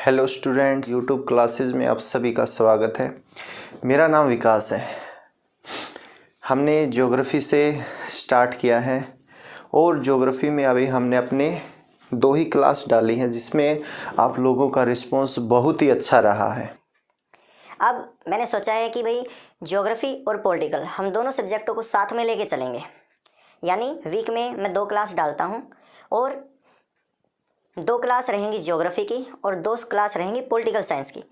Hello students, YouTube classes में आप सभी का स्वागत है। मेरा नाम विकास है। हमने ज्योग्राफी से स्टार्ट किया है और ज्योग्राफी में अभी हमने अपने 2 ही क्लास डाली हैं जिसमें आप लोगों का रिस्पांस बहुत ही अच्छा रहा है। अब मैंने सोचा है कि भाई ज्योग्राफी और पॉलिटिकल हम दोनों सब्जेक्टों को साथ में लेके चलेंगे, यानी वीक में मैं 2 क्लास डालता हूँ और 2 क्लास रहेंगी ज्योग्राफी की और 2 क्लास रहेंगी पॉलिटिकल साइंस की।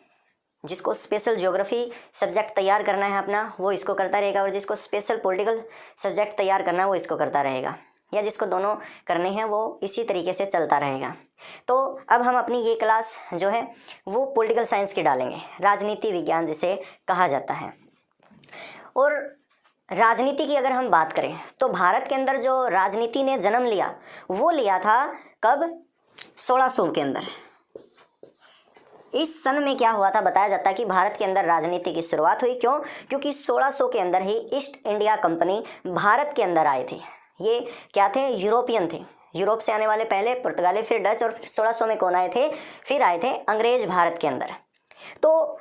जिसको स्पेशल ज्योग्राफी सब्जेक्ट तैयार करना है अपना, वो इसको करता रहेगा, और जिसको स्पेशल पॉलिटिकल सब्जेक्ट तैयार करना है वो इसको करता रहेगा, या जिसको दोनों करने हैं वो इसी तरीके से चलता रहेगा। तो अब हम अपनी ये क्लास जो है वो पॉलिटिकल साइंस की डालेंगे, राजनीति विज्ञान जिसे कहा जाता है। और राजनीति की अगर हम बात करें तो भारत के अंदर जो राजनीति ने जन्म लिया वो लिया था कब? 1600 के अंदर। इस सन में क्या हुआ था, बताया जाता है कि भारत के अंदर राजनीति की शुरुआत हुई। क्यों? क्योंकि 1600 के अंदर ही ईस्ट इंडिया कंपनी भारत के अंदर आए थे। ये क्या थे? यूरोपियन थे। यूरोप से आने वाले पहले पुर्तगाली, फिर डच, और फिर 1600 में कौन आए थे? फिर आए थे अंग्रेज भारत के अंदर। तो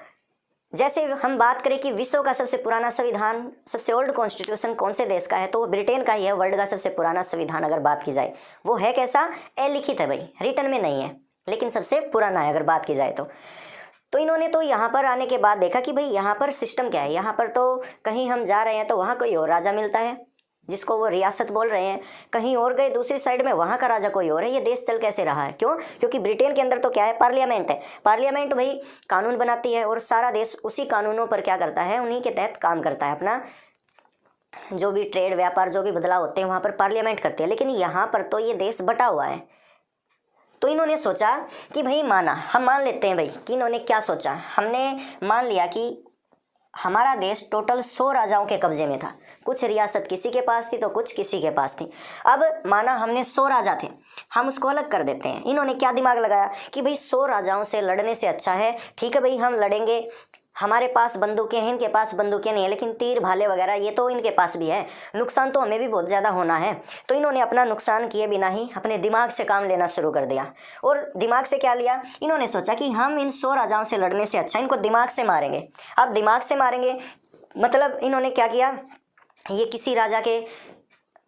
जैसे हम बात करें कि विश्व का सबसे पुराना संविधान, सबसे ओल्ड कॉन्स्टिट्यूशन कौन से देश का है, तो वो ब्रिटेन का ही है। वर्ल्ड का सबसे पुराना संविधान अगर बात की जाए वो है कैसा? अलिखित है भाई, रिटन में नहीं है, लेकिन सबसे पुराना है अगर बात की जाए तो इन्होंने तो यहाँ पर आने के बाद देखा कि भाई यहाँ पर सिस्टम क्या है। यहाँ पर तो कहीं हम जा रहे हैं तो वहाँ कोई और राजा मिलता है जिसको वो रियासत बोल रहे हैं, कहीं और गए दूसरी साइड में वहाँ का राजा कोई और है। ये देश चल कैसे रहा है? क्यों? क्योंकि ब्रिटेन के अंदर तो क्या है? पार्लियामेंट है। पार्लियामेंट भाई कानून बनाती है और सारा देश उसी कानूनों पर क्या करता है? उन्हीं के तहत काम करता है। अपना जो भी ट्रेड, व्यापार, जो भी बदलाव होते हैं वहाँ पर पार्लियामेंट करती है। लेकिन यहाँ पर तो ये देश बटा हुआ है। तो इन्होंने सोचा कि भाई हम मान लेते हैं भाई कि इन्होंने क्या सोचा, हमने मान लिया कि हमारा देश टोटल 100 राजाओं के कब्जे में था। कुछ रियासत किसी के पास थी तो कुछ किसी के पास थी। अब माना हमने 100 राजा थे, हम उसको अलग कर देते हैं। इन्होंने क्या दिमाग लगाया कि भाई 100 राजाओं से लड़ने से अच्छा है, ठीक है भाई हम लड़ेंगे, हमारे पास बंदूकें हैं, इनके पास बंदूकें नहीं है, लेकिन तीर भाले वगैरह ये तो इनके पास भी है, नुकसान तो हमें भी बहुत ज़्यादा होना है। तो इन्होंने अपना नुकसान किए बिना ही अपने दिमाग से काम लेना शुरू कर दिया। और दिमाग से क्या लिया? इन्होंने सोचा कि हम इन 100 राजाओं से लड़ने से अच्छा इनको दिमाग से मारेंगे। अब दिमाग से मारेंगे मतलब इन्होंने क्या किया, ये किसी राजा के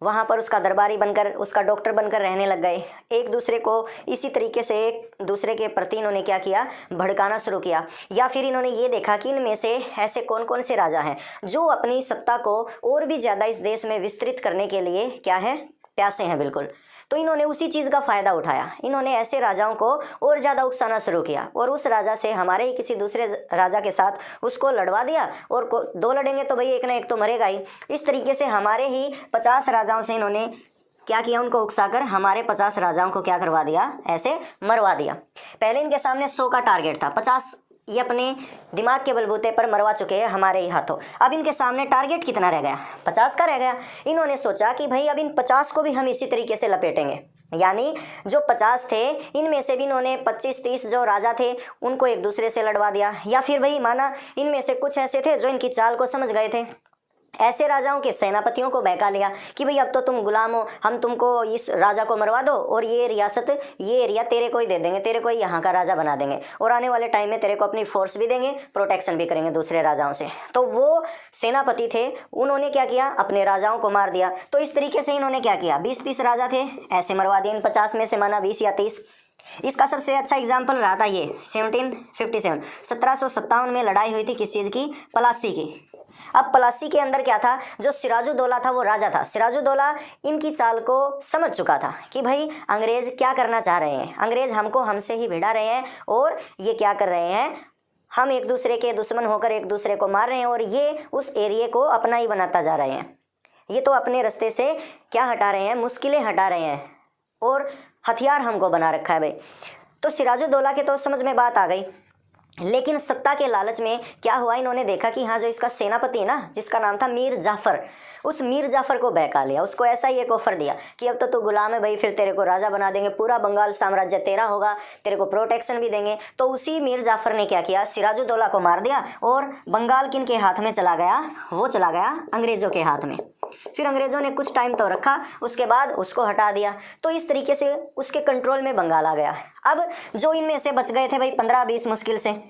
वहाँ पर उसका दरबारी बनकर, उसका डॉक्टर बनकर रहने लग गए। एक दूसरे को इसी तरीके से एक दूसरे के प्रति इन्होंने क्या किया? भड़काना शुरू किया। या फिर इन्होंने ये देखा कि इनमें से ऐसे कौन कौन से राजा हैं जो अपनी सत्ता को और भी ज़्यादा इस देश में विस्तृत करने के लिए क्या है? प्यासे हैं बिल्कुल। तो इन्होंने उसी चीज़ का फ़ायदा उठाया। इन्होंने ऐसे राजाओं को और ज़्यादा उकसाना शुरू किया और उस राजा से हमारे ही किसी दूसरे राजा के साथ उसको लड़वा दिया। और 2 लड़ेंगे तो भाई एक ना एक तो मरेगा ही। इस तरीके से हमारे ही 50 राजाओं से इन्होंने क्या किया? उनको उकसाकर हमारे 50 राजाओं को क्या करवा दिया? ऐसे मरवा दिया। पहले इनके सामने 100 का टारगेट था, 50 ये अपने दिमाग के बलबूते पर मरवा चुके हैं हमारे ही हाथों। अब इनके सामने टारगेट कितना रह गया? 50 का रह गया। इन्होंने सोचा कि भाई अब इन 50 को भी हम इसी तरीके से लपेटेंगे, यानी जो 50 थे इनमें से भी इन्होंने 25-30 जो राजा थे उनको एक दूसरे से लड़वा दिया। या फिर भाई माना इनमें से कुछ ऐसे थे जो इनकी चाल को समझ गए थे, ऐसे राजाओं के सेनापतियों को बहका लिया कि भाई अब तो तुम गुलाम हो, हम तुमको इस राजा को मरवा दो और ये रियासत, ये एरिया तेरे को ही दे देंगे, तेरे को ही यहाँ का राजा बना देंगे, और आने वाले टाइम में तेरे को अपनी फोर्स भी देंगे, प्रोटेक्शन भी करेंगे दूसरे राजाओं से। तो वो सेनापति थे, उन्होंने क्या किया? अपने राजाओं को मार दिया। तो इस तरीके से इन्होंने क्या किया? 20-30 राजा थे, ऐसे मरवा दिए। इन 50 में से माना 20 या 30। इसका सबसे अच्छा एग्जाम्पल रहा था ये 1757, 1757 में लड़ाई हुई थी किस चीज़ की? प्लासी की। अब प्लासी के अंदर क्या था? जो सिराजुद्दौला था वो राजा था। सिराजुद्दौला इनकी चाल को समझ चुका था कि भाई अंग्रेज क्या करना चाह रहे हैं, अंग्रेज हमको हमसे ही भिड़ा रहे हैं और ये क्या कर रहे हैं? हम एक दूसरे के दुश्मन होकर एक दूसरे को मार रहे हैं और ये उस एरिया को अपना ही बनाता जा रहे हैं। ये तो अपने रास्ते से क्या हटा रहे हैं? मुश्किलें हटा रहे हैं और हथियार हमको बना रखा है भाई। तो सिराजुद्दौला के तो समझ में बात आ गई, लेकिन सत्ता के लालच में क्या हुआ? इन्होंने देखा कि हाँ जो इसका सेनापति है ना, जिसका नाम था मीर जाफ़र, उस मीर जाफ़र को बहका लिया। उसको ऐसा ही एक ऑफर दिया कि अब तो तू गुलाम है भाई, फिर तेरे को राजा बना देंगे, पूरा बंगाल साम्राज्य तेरा होगा, तेरे को प्रोटेक्शन भी देंगे। तो उसी मीर जाफ़र ने क्या किया? सिराजुद्दौला को मार दिया और बंगाल किन के हाथ में चला गया? वो चला गया अंग्रेज़ों के हाथ में। फिर अंग्रेज़ों ने कुछ टाइम तो रखा, उसके बाद उसको हटा दिया। तो इस तरीके से उसके कंट्रोल में बंगाल आ गया। अब जो इनमें से बच गए थे भाई 15-20 मुश्किल से,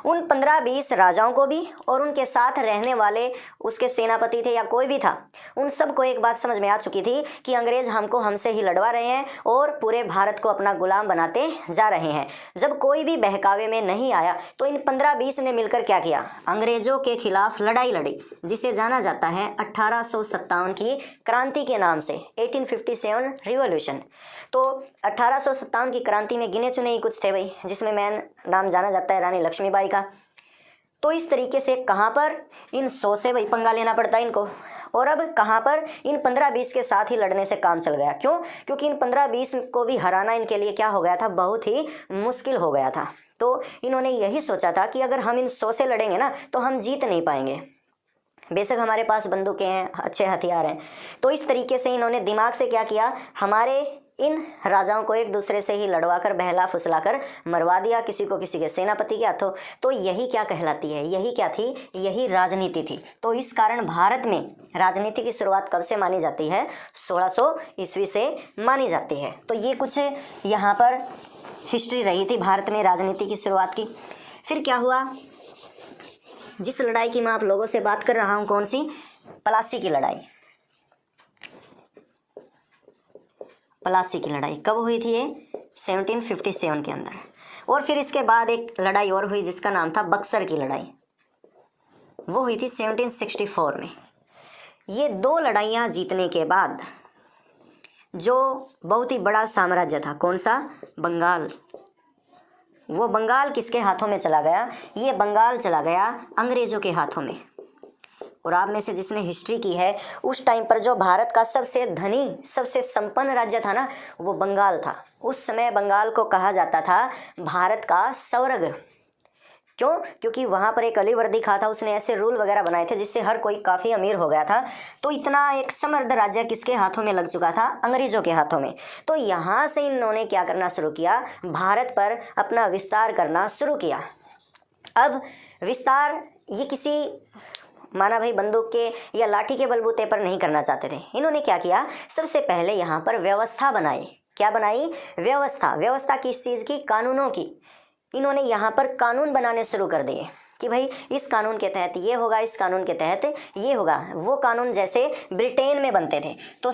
उन 15-20 राजाओं को भी और उनके साथ रहने वाले उसके सेनापति थे या कोई भी था, उन सबको एक बात समझ में आ चुकी थी कि अंग्रेज़ हमको हमसे ही लड़वा रहे हैं और पूरे भारत को अपना गुलाम बनाते जा रहे हैं। जब कोई भी बहकावे में नहीं आया तो इन 15-20 ने मिलकर क्या किया, अंग्रेज़ों के खिलाफ लड़ाई लड़ी, जिसे जाना जाता है 1857 की क्रांति के नाम से, 1857 रिवॉल्यूशन। तो 1857 की क्रांति में गिने चुने ही कुछ थे भाई, जिसमें मेन नाम जाना जाता है रानी लक्ष्मीबाई का। तो इस तरीके से कहाँ पर इन 100 से भाई पंगा लेना पड़ता है इनको, और अब कहाँ पर इन 15-20 के साथ ही लड़ने से काम चल गया। क्यों? क्योंकि इन 15-20 को भी हराना इनके लिए क्या हो गया था, बहुत ही मुश्किल हो गया था। तो इन्होंने यही सोचा था कि अगर हम इन 100 से लड़ेंगे ना तो हम जीत नहीं पाएंगे, बेशक हमारे पास बंदूकें हैं, अच्छे हथियार हैं। तो इस तरीके से इन्होंने दिमाग से क्या किया, हमारे इन राजाओं को एक दूसरे से ही लड़वा कर, बहला फुसला कर मरवा दिया, किसी को किसी के सेनापति के हाथों। तो यही क्या कहलाती है, यही क्या थी, यही राजनीति थी। तो इस कारण भारत में राजनीति की शुरुआत कब से मानी जाती है, 1600 ईस्वी से मानी जाती है। तो ये कुछ यहाँ पर हिस्ट्री रही थी भारत में राजनीति की शुरुआत की। फिर क्या हुआ, जिस लड़ाई की मैं आप लोगों से बात कर रहा हूँ, कौन सी, प्लासी की लड़ाई। प्लासी की लड़ाई कब हुई थी, ये 1757 के अंदर। और फिर इसके बाद एक लड़ाई और हुई जिसका नाम था बक्सर की लड़ाई, वो हुई थी 1764 में। ये 2 लड़ाइयाँ जीतने के बाद जो बहुत ही बड़ा साम्राज्य था, कौन सा, बंगाल, वो बंगाल किसके हाथों में चला गया, ये बंगाल चला गया अंग्रेज़ों के हाथों में। और आप में से जिसने हिस्ट्री की है, उस टाइम पर जो भारत का सबसे धनी, सबसे संपन्न राज्य था ना, वो बंगाल था। उस समय बंगाल को कहा जाता था भारत का स्वर्ग। क्यों? क्योंकि वहाँ पर एक अलीवर्दी खां था, उसने ऐसे रूल वगैरह बनाए थे जिससे हर कोई काफ़ी अमीर हो गया था। तो इतना एक समृद्ध राज्य किसके हाथों में लग चुका था, अंग्रेज़ों के हाथों में। तो यहाँ से इन्होंने क्या करना शुरू किया, भारत पर अपना विस्तार करना शुरू किया। अब विस्तार ये किसी माना भाई बंदूक के या लाठी के बलबूते पर नहीं करना चाहते थे। इन्होंने क्या किया, सबसे पहले यहाँ पर व्यवस्था बनाई। क्या बनाई, व्यवस्था। व्यवस्था किस चीज़ की, कानूनों की। इन्होंने यहाँ पर कानून बनाने शुरू कर दिए कि भाई इस कानून के तहत ये होगा, इस कानून के तहत ये होगा। वो कानून जैसे ब्रिटेन में बनते थे। तो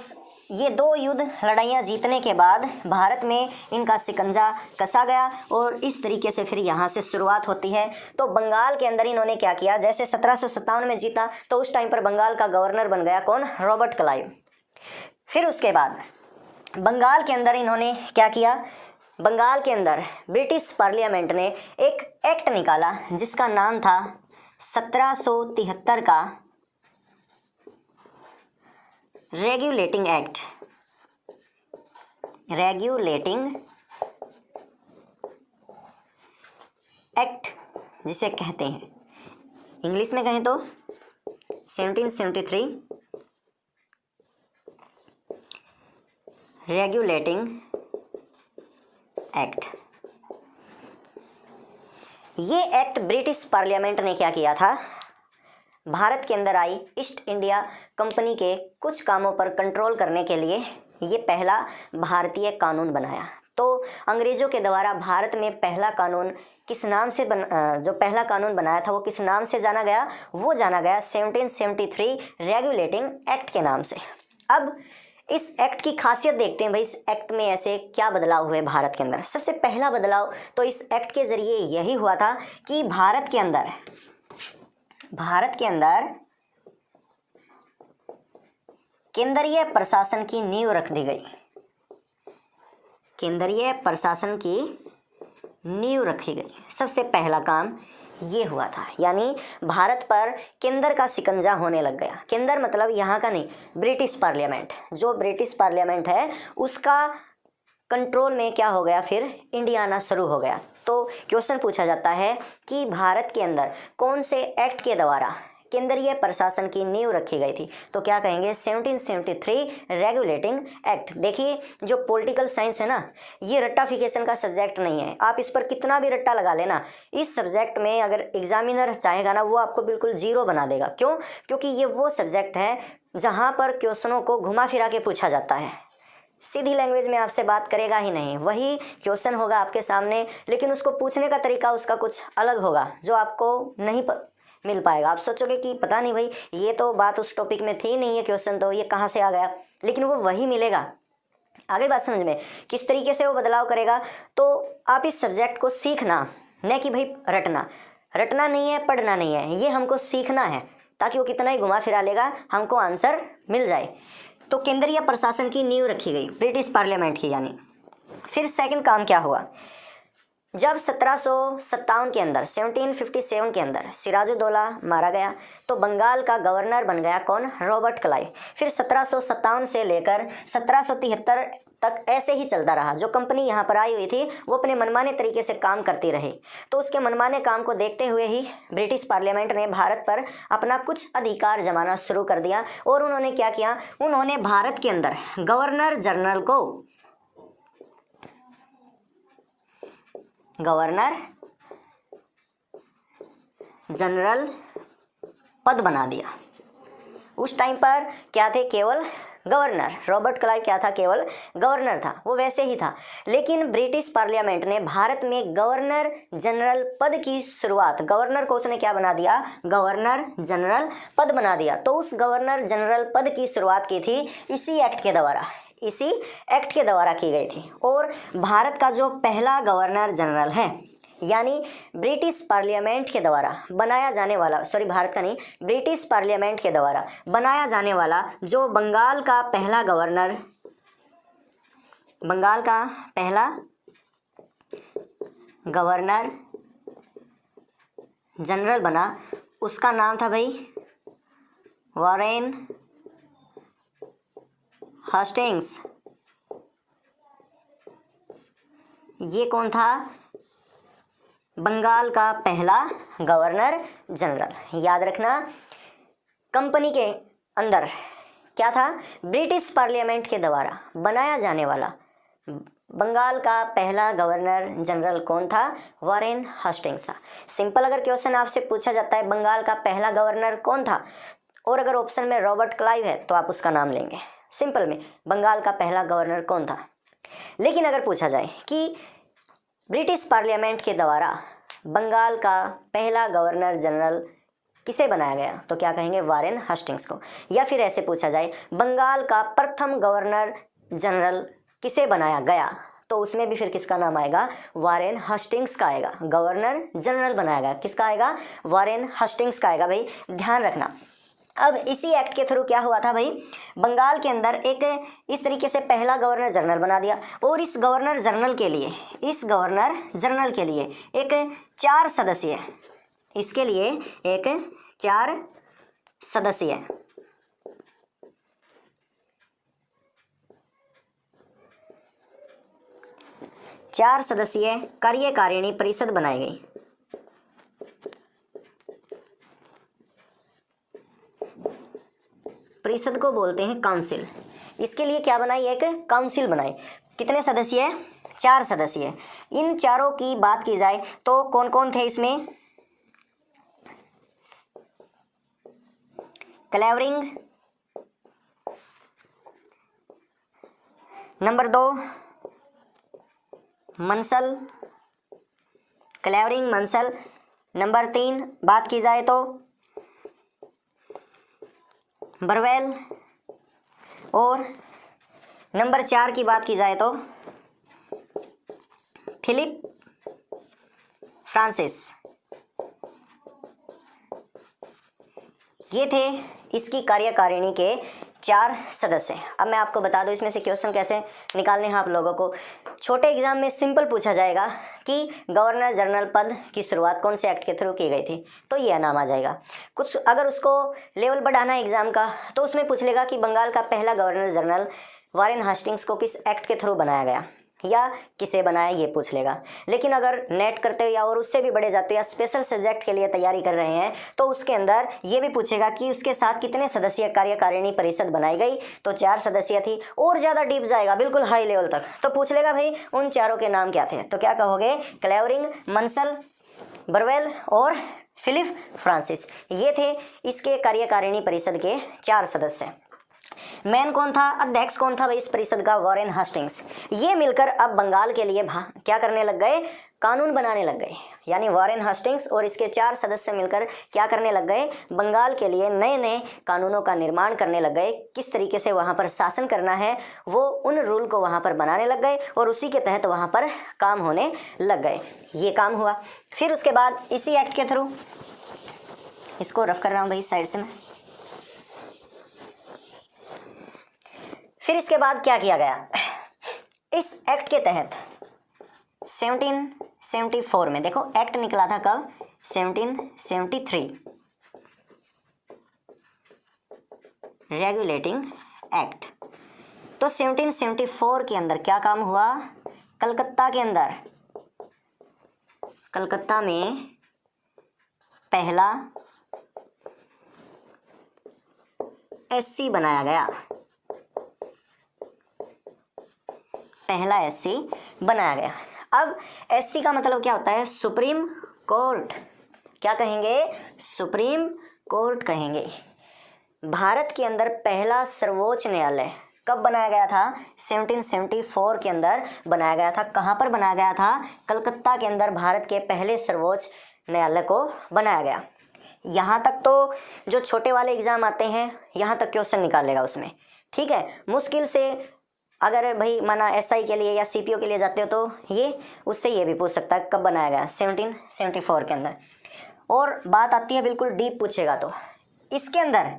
ये 2 युद्ध लड़ाइयाँ जीतने के बाद भारत में इनका शिकंजा कसा गया और इस तरीके से फिर यहाँ से शुरुआत होती है। तो बंगाल के अंदर इन्होंने क्या किया, जैसे 1757 में जीता तो उस टाइम पर बंगाल का गवर्नर बन गया कौन, रॉबर्ट क्लाइव। फिर उसके बाद बंगाल के अंदर इन्होंने क्या किया, बंगाल के अंदर ब्रिटिश पार्लियामेंट ने एक एक्ट निकाला जिसका नाम था 1773 का रेगुलेटिंग एक्ट। रेगुलेटिंग एक्ट जिसे कहते हैं, इंग्लिश में कहें तो 1773 रेगुलेटिंग एक्ट। ये एक्ट ब्रिटिश पार्लियामेंट ने क्या किया था, भारत के अंदर आई ईस्ट इंडिया कंपनी के कुछ कामों पर कंट्रोल करने के लिए ये पहला भारतीय कानून बनाया। तो अंग्रेज़ों के द्वारा भारत में पहला कानून किस नाम से जो पहला कानून बनाया था वो किस नाम से जाना गया, वो जाना गया 1773 रेगुलेटिंग एक्ट के नाम से। अब इस एक्ट की खासियत देखते हैं भाई, इस एक्ट में ऐसे क्या बदलाव हुए भारत के अंदर। सबसे पहला बदलाव तो इस एक्ट के ज़रिए यही हुआ था कि भारत के अंदर केंद्रीय प्रशासन की नींव रख दी गई। केंद्रीय प्रशासन की नींव रखी गई, सबसे पहला काम ये हुआ था। यानी भारत पर केंद्र का शिकंजा होने लग गया। केंद्र मतलब यहाँ का नहीं, ब्रिटिश पार्लियामेंट। जो ब्रिटिश पार्लियामेंट है उसका कंट्रोल में क्या हो गया, फिर इंडिया आना शुरू हो गया। तो क्वेश्चन पूछा जाता है कि भारत के अंदर कौन से एक्ट के द्वारा केंद्रीय प्रशासन की नींव रखी गई थी, तो क्या कहेंगे 1773 रेगुलेटिंग एक्ट। देखिए जो पॉलिटिकल साइंस है ना, ये रट्टाफिकेशन का सब्जेक्ट नहीं है। आप इस पर कितना भी रट्टा लगा लेना, इस सब्जेक्ट में अगर एग्जामिनर चाहेगा ना वो आपको बिल्कुल 0 बना देगा। क्यों? क्योंकि ये वो सब्जेक्ट है जहाँ पर क्वेश्चनों को घुमा फिरा के पूछा जाता है, सीधी लैंग्वेज में आपसे बात करेगा ही नहीं। वही क्वेश्चन होगा आपके सामने, लेकिन उसको पूछने का तरीका उसका कुछ अलग होगा जो आपको नहीं मिल पाएगा। आप सोचोगे कि पता नहीं भाई, ये तो बात उस टॉपिक में थी नहीं, ये क्वेश्चन तो ये कहाँ से आ गया, लेकिन वो वही मिलेगा। आगे बात समझ में, किस तरीके से वो बदलाव करेगा। तो आप इस सब्जेक्ट को सीखना, न कि भाई रटना नहीं है, पढ़ना नहीं है, ये हमको सीखना है, ताकि वो कितना ही घुमा फिरा लेगा हमको आंसर मिल जाए। तो केंद्रीय प्रशासन की नींव रखी गई, ब्रिटिश पार्लियामेंट की यानी। फिर सेकंड काम क्या हुआ, जब 1757 के अंदर 1757 के अंदर सिराजुद्दौला मारा गया तो बंगाल का गवर्नर बन गया कौन, रॉबर्ट क्लाइव। फिर 1757 से लेकर 1773 तक ऐसे ही चलता रहा। जो कंपनी यहाँ पर आई हुई थी वो अपने मनमाने तरीके से काम करती रही। तो उसके मनमाने काम को देखते हुए ही ब्रिटिश पार्लियामेंट ने भारत पर अपना कुछ अधिकार जमाना शुरू कर दिया। और उन्होंने क्या किया, उन्होंने भारत के अंदर गवर्नर जनरल पद बना दिया। उस टाइम पर क्या थे, केवल गवर्नर। रॉबर्ट क्लाइव क्या था, केवल गवर्नर था, वो वैसे ही था। लेकिन ब्रिटिश पार्लियामेंट ने भारत में गवर्नर जनरल पद की शुरुआत, गवर्नर को उसने क्या बना दिया, गवर्नर जनरल पद बना दिया। तो उस गवर्नर जनरल पद की शुरुआत की थी इसी एक्ट के द्वारा की गई थी। और भारत का जो पहला गवर्नर जनरल है, यानी ब्रिटिश पार्लियामेंट के द्वारा बनाया जाने वाला, भारत का नहीं, ब्रिटिश पार्लियामेंट के द्वारा बनाया जाने वाला जो बंगाल का पहला गवर्नर जनरल बना, उसका नाम था भाई वॉरेन हास्टिंग्स। ये कौन था, बंगाल का पहला गवर्नर जनरल। याद रखना, कंपनी के अंदर क्या था, ब्रिटिश पार्लियामेंट के द्वारा बनाया जाने वाला बंगाल का पहला गवर्नर जनरल कौन था, वॉरेन हास्टिंग्स था। सिंपल अगर क्वेश्चन आपसे पूछा जाता है बंगाल का पहला गवर्नर कौन था, और अगर ऑप्शन में रॉबर्ट क्लाइव है तो आप उसका नाम लेंगे। सिंपल में बंगाल का पहला गवर्नर कौन था। लेकिन अगर पूछा जाए कि ब्रिटिश पार्लियामेंट के द्वारा बंगाल का पहला गवर्नर जनरल किसे बनाया गया, तो क्या कहेंगे, वॉरेन हास्टिंग्स को। या फिर ऐसे पूछा जाए बंगाल का प्रथम गवर्नर जनरल किसे बनाया गया, तो उसमें भी फिर किसका नाम आएगा, वॉरेन हास्टिंग्स का आएगा। गवर्नर जनरल बनाया गया, किसका आएगा, वॉरेन हास्टिंग्स का आएगा। भाई ध्यान रखना। अब इसी एक्ट के थ्रू क्या हुआ था भाई, बंगाल के अंदर एक इस तरीके से पहला गवर्नर जनरल बना दिया। और इस गवर्नर जनरल के लिए एक 4 सदस्यीय, इसके लिए एक 4 सदस्यीय कार्यकारिणी परिषद बनाई गई। परिषद को बोलते हैं काउंसिल। इसके लिए क्या बनाई, एक काउंसिल बनाई। कितने सदस्य है, 4 सदस्य। इन चारों की बात की जाए तो कौन कौन थे इसमें, क्लेवरिंग, नंबर 2 मंसल, क्लेवरिंग मंसल। नंबर 3 बात की जाए तो बरवेल। और नंबर 4 की बात की जाए तो फिलिप फ्रांसिस। ये थे इसकी कार्यकारिणी के 4 सदस्य। अब मैं आपको बता दूं इसमें से क्वेश्चन कैसे निकालने हैं आप लोगों को। छोटे एग्जाम में सिंपल पूछा जाएगा कि गवर्नर जनरल पद की शुरुआत कौन से एक्ट के थ्रू की गई थी, तो ये नाम आ जाएगा। कुछ अगर उसको लेवल बढ़ाना है एग्जाम का, तो उसमें पूछ लेगा कि बंगाल का पहला गवर्नर जनरल वॉरेन हास्टिंग्स को किस एक्ट के थ्रू बनाया गया या किसे बनाया, ये पूछ लेगा। लेकिन अगर नेट करते हो या और उससे भी बढ़े जाते हो या स्पेशल सब्जेक्ट के लिए तैयारी कर रहे हैं, तो उसके अंदर ये भी पूछेगा कि उसके साथ कितने सदस्यीय कार्यकारिणी परिषद बनाई गई, तो 4 सदस्य थी। और ज़्यादा डीप जाएगा बिल्कुल हाई लेवल तक, तो पूछ लेगा भाई उन चारों के नाम क्या थे, तो क्या कहोगे, क्लेवरिंग, मंसल, बरवेल और फिलिप फ्रांसिस। ये थे इसके कार्यकारिणी परिषद के 4 सदस्य। मैन कौन था, अध्यक्ष कौन था भाई इस परिषद का, वॉरेन हास्टिंग्स। ये मिलकर अब बंगाल के लिए क्या करने लग गए, कानून बनाने लग गए। यानी वॉरेन हास्टिंग्स और इसके 4 सदस्य मिलकर क्या करने लग गए, बंगाल के लिए नए नए कानूनों का निर्माण करने लग गए। किस तरीके से वहाँ पर शासन करना है वो उन रूल को वहाँ पर बनाने लग गए और उसी के तहत वहाँ पर काम होने लग गए। ये काम हुआ। फिर उसके बाद इसी एक्ट के थ्रू, इसको रफ कर रहा हूँ भाई साइड से मैं। फिर इसके बाद क्या किया गया, इस एक्ट के तहत 1774 में, देखो एक्ट निकला था कब, 1773, रेगुलेटिंग एक्ट। तो 1774 के अंदर क्या काम हुआ, कलकत्ता के अंदर, कलकत्ता में पहला एससी बनाया गया, पहला एससी बनाया गया। अब एससी का मतलब क्या होता है, सुप्रीम कोर्ट। क्या कहेंगे, सुप्रीम कोर्ट कहेंगे। भारत के अंदर पहला सर्वोच्च न्यायालय कब बनाया गया था, 1774 के अंदर बनाया गया था। कहाँ पर बनाया गया था, कलकत्ता के अंदर भारत के पहले सर्वोच्च न्यायालय को बनाया गया। यहाँ तक तो जो छोटे वाले एग्जाम आते हैं यहाँ तक क्वेश्चन निकालेगा उसमें, ठीक है। मुश्किल से अगर भाई माना एसआई के लिए या सीपीओ के लिए जाते हो तो ये उससे ये भी पूछ सकता है कब बनाया गया, 1774 के अंदर। और बात आती है बिल्कुल डीप पूछेगा तो इसके अंदर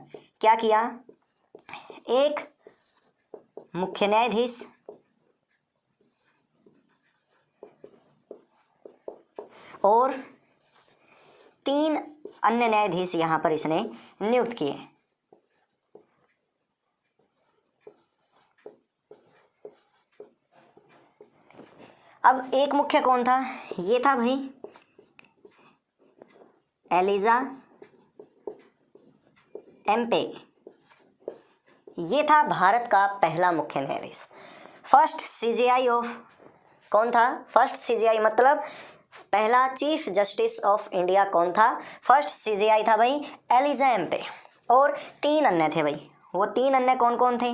क्या किया, एक मुख्य न्यायाधीश और 3 अन्य न्यायाधीश यहाँ पर इसने नियुक्त किए। अब एक मुख्य कौन था, ये था भाई एलिजा एम्पे। ये था भारत का पहला मुख्य न्यायाधीश। फर्स्ट सीजेआई ऑफ, कौन था, फर्स्ट सीजेआई मतलब पहला चीफ जस्टिस ऑफ इंडिया कौन था, फर्स्ट सीजेआई था भाई एलिजा एम्पे। और 3 अन्य थे भाई, वो 3 अन्य कौन कौन थे,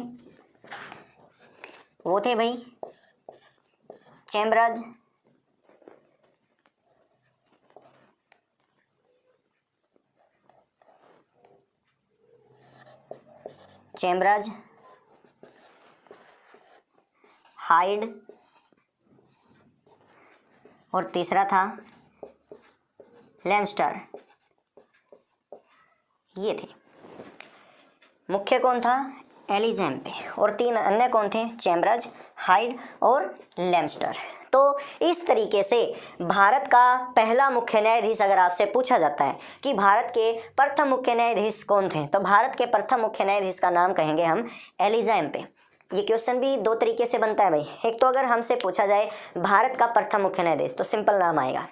वो थे भाई चैम्बर्स, हाइड और तीसरा था लेंस्टर। ये थे मुख्य कौन था, एलिजा एम्पे, और 3 अन्य कौन थे, चैम्बर्स, हाइड और लेंस्टर। तो इस तरीके से भारत का पहला मुख्य न्यायाधीश अगर आपसे पूछा जाता है कि भारत के प्रथम मुख्य न्यायाधीश कौन थे, तो भारत के प्रथम मुख्य न्यायाधीश का नाम कहेंगे हम एलिजा एम्पे। ये क्वेश्चन भी 2 तरीके से बनता है भाई। एक तो अगर हमसे पूछा जाए भारत का प्रथम मुख्य न्यायाधीश तो सिंपल नाम आएगा,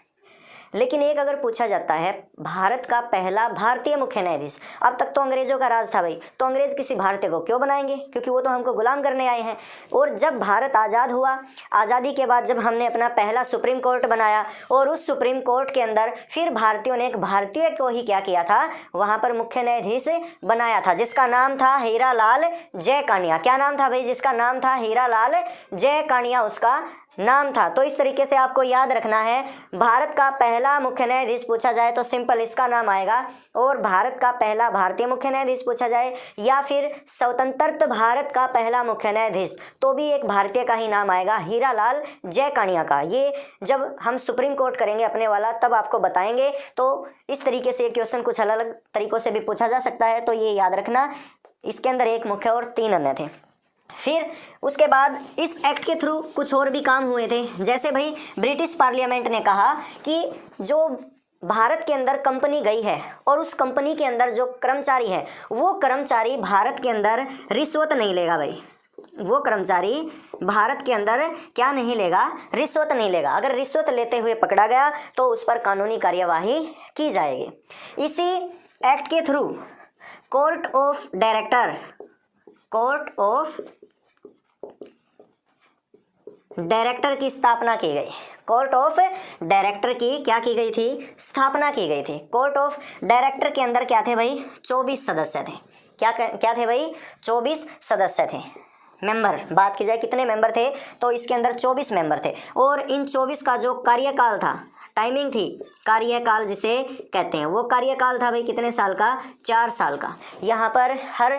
लेकिन एक अगर पूछा जाता है भारत का पहला भारतीय मुख्य न्यायाधीश, अब तक तो अंग्रेजों का राज था भाई, तो अंग्रेज किसी भारतीय को क्यों बनाएंगे, क्योंकि वो तो हमको गुलाम करने आए हैं। और जब भारत आज़ाद हुआ, आज़ादी के बाद जब हमने अपना पहला सुप्रीम कोर्ट बनाया और उस सुप्रीम कोर्ट के अंदर फिर भारतीयों ने एक भारतीय को ही क्या किया था, वहाँ पर मुख्य न्यायाधीश बनाया था, जिसका नाम था हीरालाल जयकानिया। क्या नाम था भाई, जिसका नाम था हीरालाल जयकानिया उसका नाम था। तो इस तरीके से आपको याद रखना है, भारत का पहला मुख्य न्यायाधीश पूछा जाए तो सिंपल इसका नाम आएगा, और भारत का पहला भारतीय मुख्य न्यायाधीश पूछा जाए या फिर स्वतंत्र भारत का पहला मुख्य न्यायाधीश तो भी एक भारतीय का ही नाम आएगा, हीरालाल जयकानिया का। ये जब हम सुप्रीम कोर्ट करेंगे अपने वाला तब आपको बताएंगे। तो इस तरीके से क्वेश्चन कुछ अलग अलग तरीकों से भी पूछा जा सकता है, तो ये याद रखना। इसके अंदर एक मुख्य और 3 अन्य थे। फिर उसके बाद इस एक्ट के थ्रू कुछ और भी काम हुए थे, जैसे भाई ब्रिटिश पार्लियामेंट ने कहा कि जो भारत के अंदर कंपनी गई है और उस कंपनी के अंदर जो कर्मचारी है वो कर्मचारी भारत के अंदर रिश्वत नहीं लेगा भाई, वो कर्मचारी भारत के अंदर क्या नहीं लेगा, रिश्वत नहीं लेगा। अगर रिश्वत लेते हुए पकड़ा गया तो उस पर कानूनी कार्यवाही की जाएगी। इसी एक्ट के थ्रू कोर्ट ऑफ डायरेक्टर की स्थापना की गई। कोर्ट ऑफ डायरेक्टर की क्या की गई थी, स्थापना की गई थी। कोर्ट ऑफ डायरेक्टर के अंदर क्या थे भाई, 24 सदस्य थे। क्या थे भाई? 24 सदस्य थे। मेंबर बात की जाए कितने मेंबर थे, तो इसके अंदर 24 मेंबर थे। और इन 24 का जो कार्यकाल था, टाइमिंग थी, कार्यकाल जिसे कहते हैं, वो कार्यकाल था भाई कितने साल का? 4 साल का। यहाँ पर हर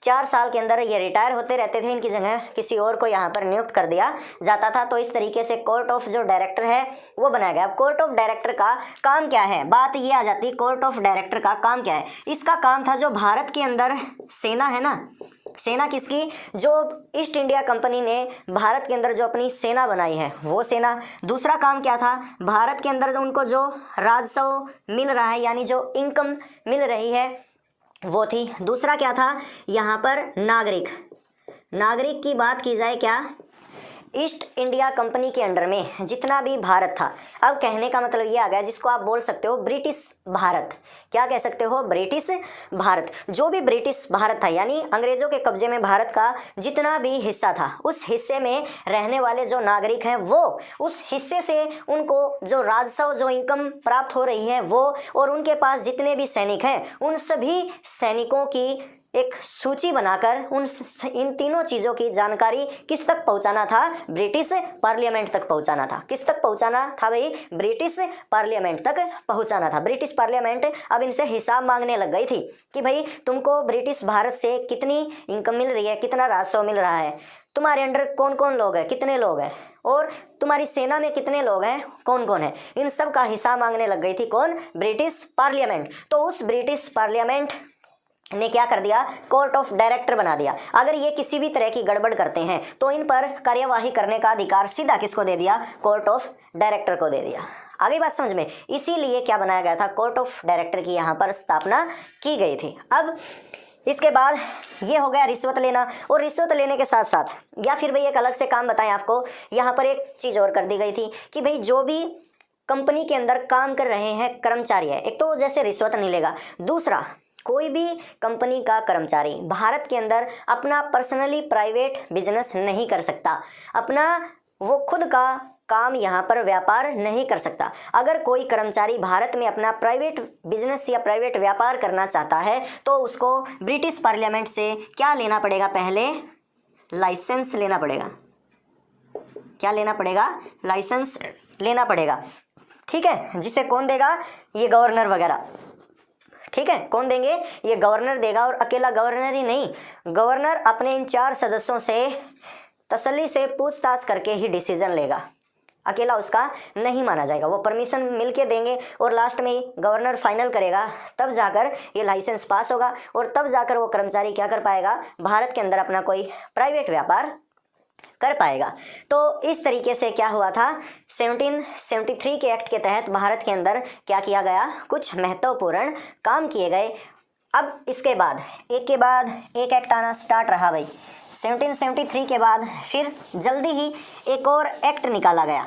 4 साल के अंदर ये रिटायर होते रहते थे, इनकी जगह किसी और को यहाँ पर नियुक्त कर दिया जाता था। तो इस तरीके से कोर्ट ऑफ जो डायरेक्टर है वो बनाया गया। अब कोर्ट ऑफ डायरेक्टर का काम क्या है? बात ये आ जाती है, कोर्ट ऑफ डायरेक्टर का काम क्या है? इसका काम था जो भारत के अंदर सेना है ना, सेना किसकी? जो ईस्ट इंडिया कंपनी ने भारत के अंदर जो अपनी सेना बनाई है वो सेना। दूसरा काम क्या था? भारत के अंदर उनको जो राजस्व मिल रहा है, यानी जो इनकम मिल रही है वो थी। दूसरा क्या था? यहाँ पर नागरिक की बात की जाए, क्या ईस्ट इंडिया कंपनी के अंडर में जितना भी भारत था, अब कहने का मतलब ये आ गया जिसको आप बोल सकते हो ब्रिटिश भारत। क्या कह सकते हो? ब्रिटिश भारत। जो भी ब्रिटिश भारत था, यानी अंग्रेजों के कब्जे में भारत का जितना भी हिस्सा था, उस हिस्से में रहने वाले जो नागरिक हैं वो उस हिस्से से उनको जो राजस्व, जो इनकम प्राप्त हो रही है वो, और उनके पास जितने भी सैनिक हैं उन सभी सैनिकों की एक सूची बनाकर इन तीनों चीज़ों की जानकारी किस तक पहुंचाना था? ब्रिटिश पार्लियामेंट तक पहुंचाना था। किस तक पहुंचाना था भाई? ब्रिटिश पार्लियामेंट तक पहुंचाना था। ब्रिटिश पार्लियामेंट अब इनसे हिसाब मांगने लग गई थी कि भाई तुमको ब्रिटिश भारत से कितनी इनकम मिल रही है, कितना राजस्व मिल रहा है, तुम्हारे अंडर कौन कौन लोग हैं, कितने लोग हैं, और तुम्हारी सेना में कितने लोग हैं, कौन कौन है, इन सब का हिसाब मांगने लग गई थी कौन? British parliament. तो उस ब्रिटिश पार्लियामेंट ने क्या कर दिया? कोर्ट ऑफ डायरेक्टर बना दिया। अगर ये किसी भी तरह की गड़बड़ करते हैं तो इन पर कार्यवाही करने का अधिकार सीधा किसको दे दिया? कोर्ट ऑफ डायरेक्टर को दे दिया। आगे बात समझ में? इसीलिए क्या बनाया गया था? कोर्ट ऑफ डायरेक्टर की यहाँ पर स्थापना की गई थी। अब इसके बाद ये हो गया रिश्वत लेना, और रिश्वत लेने के साथ साथ, या फिर भाई एक अलग से काम बताएं आपको, यहाँ पर एक चीज़ और कर दी गई थी कि भाई जो भी कंपनी के अंदर काम कर रहे हैं कर्मचारी है, एक तो जैसे रिश्वत नहीं लेगा, दूसरा कोई भी कंपनी का कर्मचारी भारत के अंदर अपना पर्सनली प्राइवेट बिजनेस नहीं कर सकता, अपना वो खुद का काम यहाँ पर व्यापार नहीं कर सकता। अगर कोई कर्मचारी भारत में अपना प्राइवेट बिजनेस या प्राइवेट व्यापार करना चाहता है तो उसको ब्रिटिश पार्लियामेंट से क्या लेना पड़ेगा? पहले लाइसेंस लेना पड़ेगा। क्या लेना पड़ेगा? लाइसेंस लेना पड़ेगा। ठीक है, जिसे कौन देगा? ये गवर्नर वगैरह। ठीक है, कौन देंगे? ये गवर्नर देगा। और अकेला गवर्नर ही नहीं, गवर्नर अपने इन 4 सदस्यों से तसल्ली से पूछताछ करके ही डिसीजन लेगा, अकेला उसका नहीं माना जाएगा। वो परमिशन मिलके देंगे और लास्ट में गवर्नर फाइनल करेगा, तब जाकर ये लाइसेंस पास होगा, और तब जाकर वो कर्मचारी क्या कर पाएगा? भारत के अंदर अपना कोई प्राइवेट व्यापार कर पाएगा। तो इस तरीके से क्या हुआ था? 1773 के एक्ट के तहत भारत के अंदर क्या किया गया? कुछ महत्वपूर्ण काम किए गए। अब इसके बाद एक के बाद एक एक्ट आना स्टार्ट रहा भाई। 1773 के बाद फिर जल्दी ही एक और एक्ट निकाला गया।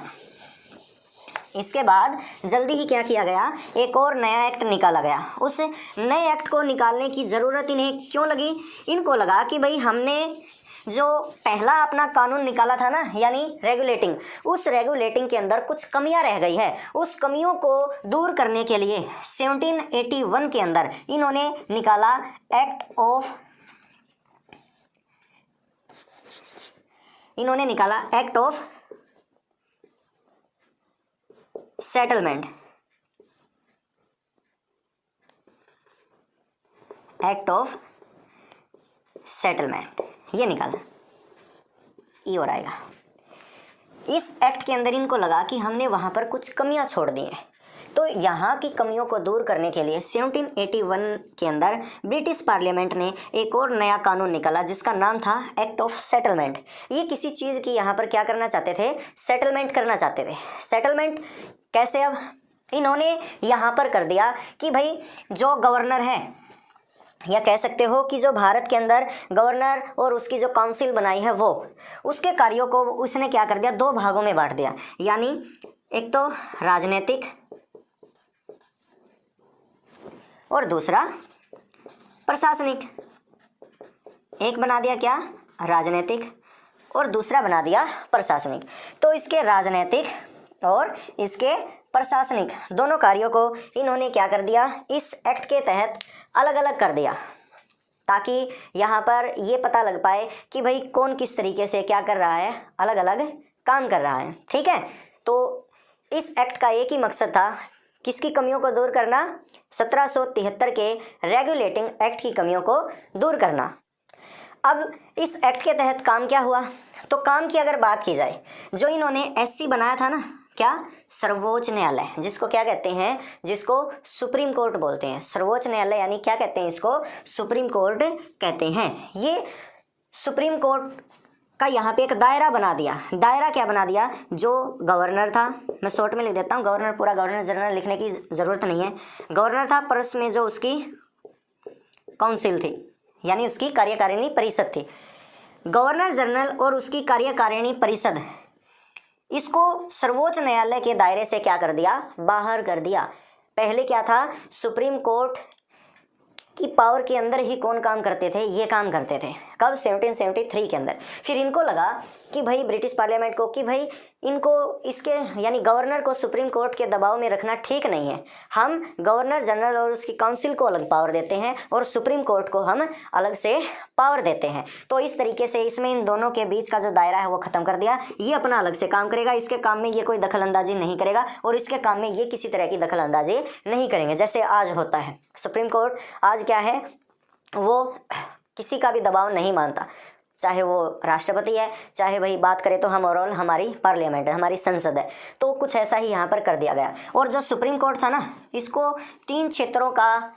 इसके बाद जल्दी ही क्या किया गया? एक और नया एक्ट निकाला गया। उस नए एक्ट को निकालने की ज़रूरत इन्हें क्यों लगी? इनको लगा कि भाई हमने जो पहला अपना कानून निकाला था ना, यानी रेगुलेटिंग, उस रेगुलेटिंग के अंदर कुछ कमियां रह गई है। उस कमियों को दूर करने के लिए 1781 के अंदर इन्होंने निकाला act of settlement. Act of settlement ये निकाला, ये और आएगा। इस एक्ट के अंदर इनको लगा कि हमने वहाँ पर कुछ कमियां छोड़ दी हैं, तो यहाँ की कमियों को दूर करने के लिए 1781 के अंदर ब्रिटिश पार्लियामेंट ने एक और नया कानून निकाला जिसका नाम था एक्ट ऑफ सेटलमेंट। ये किसी चीज़ की यहाँ पर क्या करना चाहते थे? सेटलमेंट करना चाहते थे। सेटलमेंट कैसे? अब इन्होंने यहाँ पर कर दिया कि भाई जो गवर्नर है, या कह सकते हो कि जो भारत के अंदर गवर्नर और उसकी जो काउंसिल बनाई है वो, उसके कार्यों को उसने क्या कर दिया? 2 भागों में बांट दिया। यानी एक तो राजनीतिक और दूसरा प्रशासनिक। एक बना दिया क्या? राजनीतिक, और दूसरा बना दिया प्रशासनिक। तो इसके राजनीतिक और इसके प्रशासनिक दोनों कार्यों को इन्होंने क्या कर दिया? इस एक्ट के तहत अलग अलग कर दिया। ताकि यहाँ पर ये पता लग पाए कि भाई कौन किस तरीके से क्या कर रहा है, अलग अलग काम कर रहा है। ठीक है, तो इस एक्ट का एक ही मकसद था, किसकी कमियों को दूर करना, 1773 के रेगुलेटिंग एक्ट की कमियों को दूर करना। अब इस एक्ट के तहत काम क्या हुआ, तो काम की अगर बात की जाए, जो इन्होंने एससी बनाया था ना, क्या, सर्वोच्च न्यायालय, जिसको क्या कहते हैं, जिसको सुप्रीम कोर्ट बोलते हैं। सर्वोच्च न्यायालय यानी क्या कहते हैं इसको, सुप्रीम कोर्ट कहते हैं। ये सुप्रीम कोर्ट का यहाँ पे एक दायरा बना दिया। दायरा क्या बना दिया, जो गवर्नर था, मैं शॉर्ट में लिख देता हूँ, गवर्नर पूरा गवर्नर जनरल लिखने की ज़रूरत नहीं है। गवर्नर था, पर उसमें जो उसकी काउंसिल थी, यानी उसकी कार्यकारिणी परिषद थी। गवर्नर जनरल और उसकी कार्यकारिणी परिषद, इसको सर्वोच्च न्यायालय के दायरे से क्या कर दिया, बाहर कर दिया। पहले क्या था, सुप्रीम कोर्ट की पावर के अंदर ही कौन काम करते थे, ये काम करते थे। कब, 1773 के अंदर। फिर इनको लगा कि भाई ब्रिटिश पार्लियामेंट को, कि भाई इनको इसके यानी गवर्नर को सुप्रीम कोर्ट के दबाव में रखना ठीक नहीं है। हम गवर्नर जनरल और उसकी काउंसिल को अलग पावर देते हैं और सुप्रीम कोर्ट को हम अलग से पावर देते हैं। तो इस तरीके से इसमें इन दोनों के बीच का जो दायरा है वो ख़त्म कर दिया। ये अपना अलग से काम करेगा, इसके काम में ये कोई दखलंदाजी नहीं करेगा और इसके काम में ये किसी तरह की दखलंदाजी नहीं करेंगे, जैसे आज होता है। सुप्रीम कोर्ट आज क्या है, वो किसी का भी दबाव नहीं मानता, चाहे वो राष्ट्रपति है, चाहे वही बात करें तो हम ओवरऑल हमारी पार्लियामेंट है, हमारी संसद है। तो कुछ ऐसा ही यहाँ पर कर दिया गया। और जो सुप्रीम कोर्ट था ना, इसको 3 क्षेत्रों का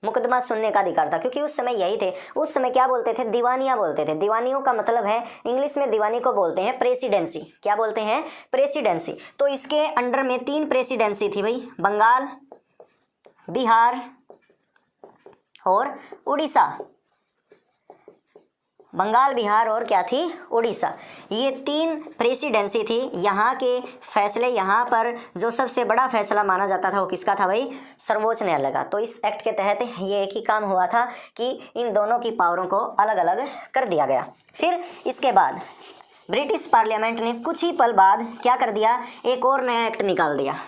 मुकदमा सुनने का अधिकार था, क्योंकि उस समय यही थे। उस समय क्या बोलते थे, दीवानियाँ बोलते थे। दीवानियों का मतलब है, इंग्लिश में दीवानी को बोलते हैं प्रेसिडेंसी। क्या बोलते हैं, प्रेसिडेंसी। तो इसके अंडर में 3 प्रेसिडेंसी थी भाई, बंगाल, बिहार और उड़ीसा। बंगाल, बिहार और क्या थी, उड़ीसा। ये 3 प्रेसिडेंसी थी। यहाँ के फैसले, यहाँ पर जो सबसे बड़ा फैसला माना जाता था वो किसका था भाई, सर्वोच्च न्यायालय का। तो इस एक्ट के तहत ये एक ही काम हुआ था कि इन दोनों की पावरों को अलग अलग कर दिया गया। फिर इसके बाद ब्रिटिश पार्लियामेंट ने कुछ ही पल बाद क्या कर दिया, एक और नया एक्ट निकाल दिया।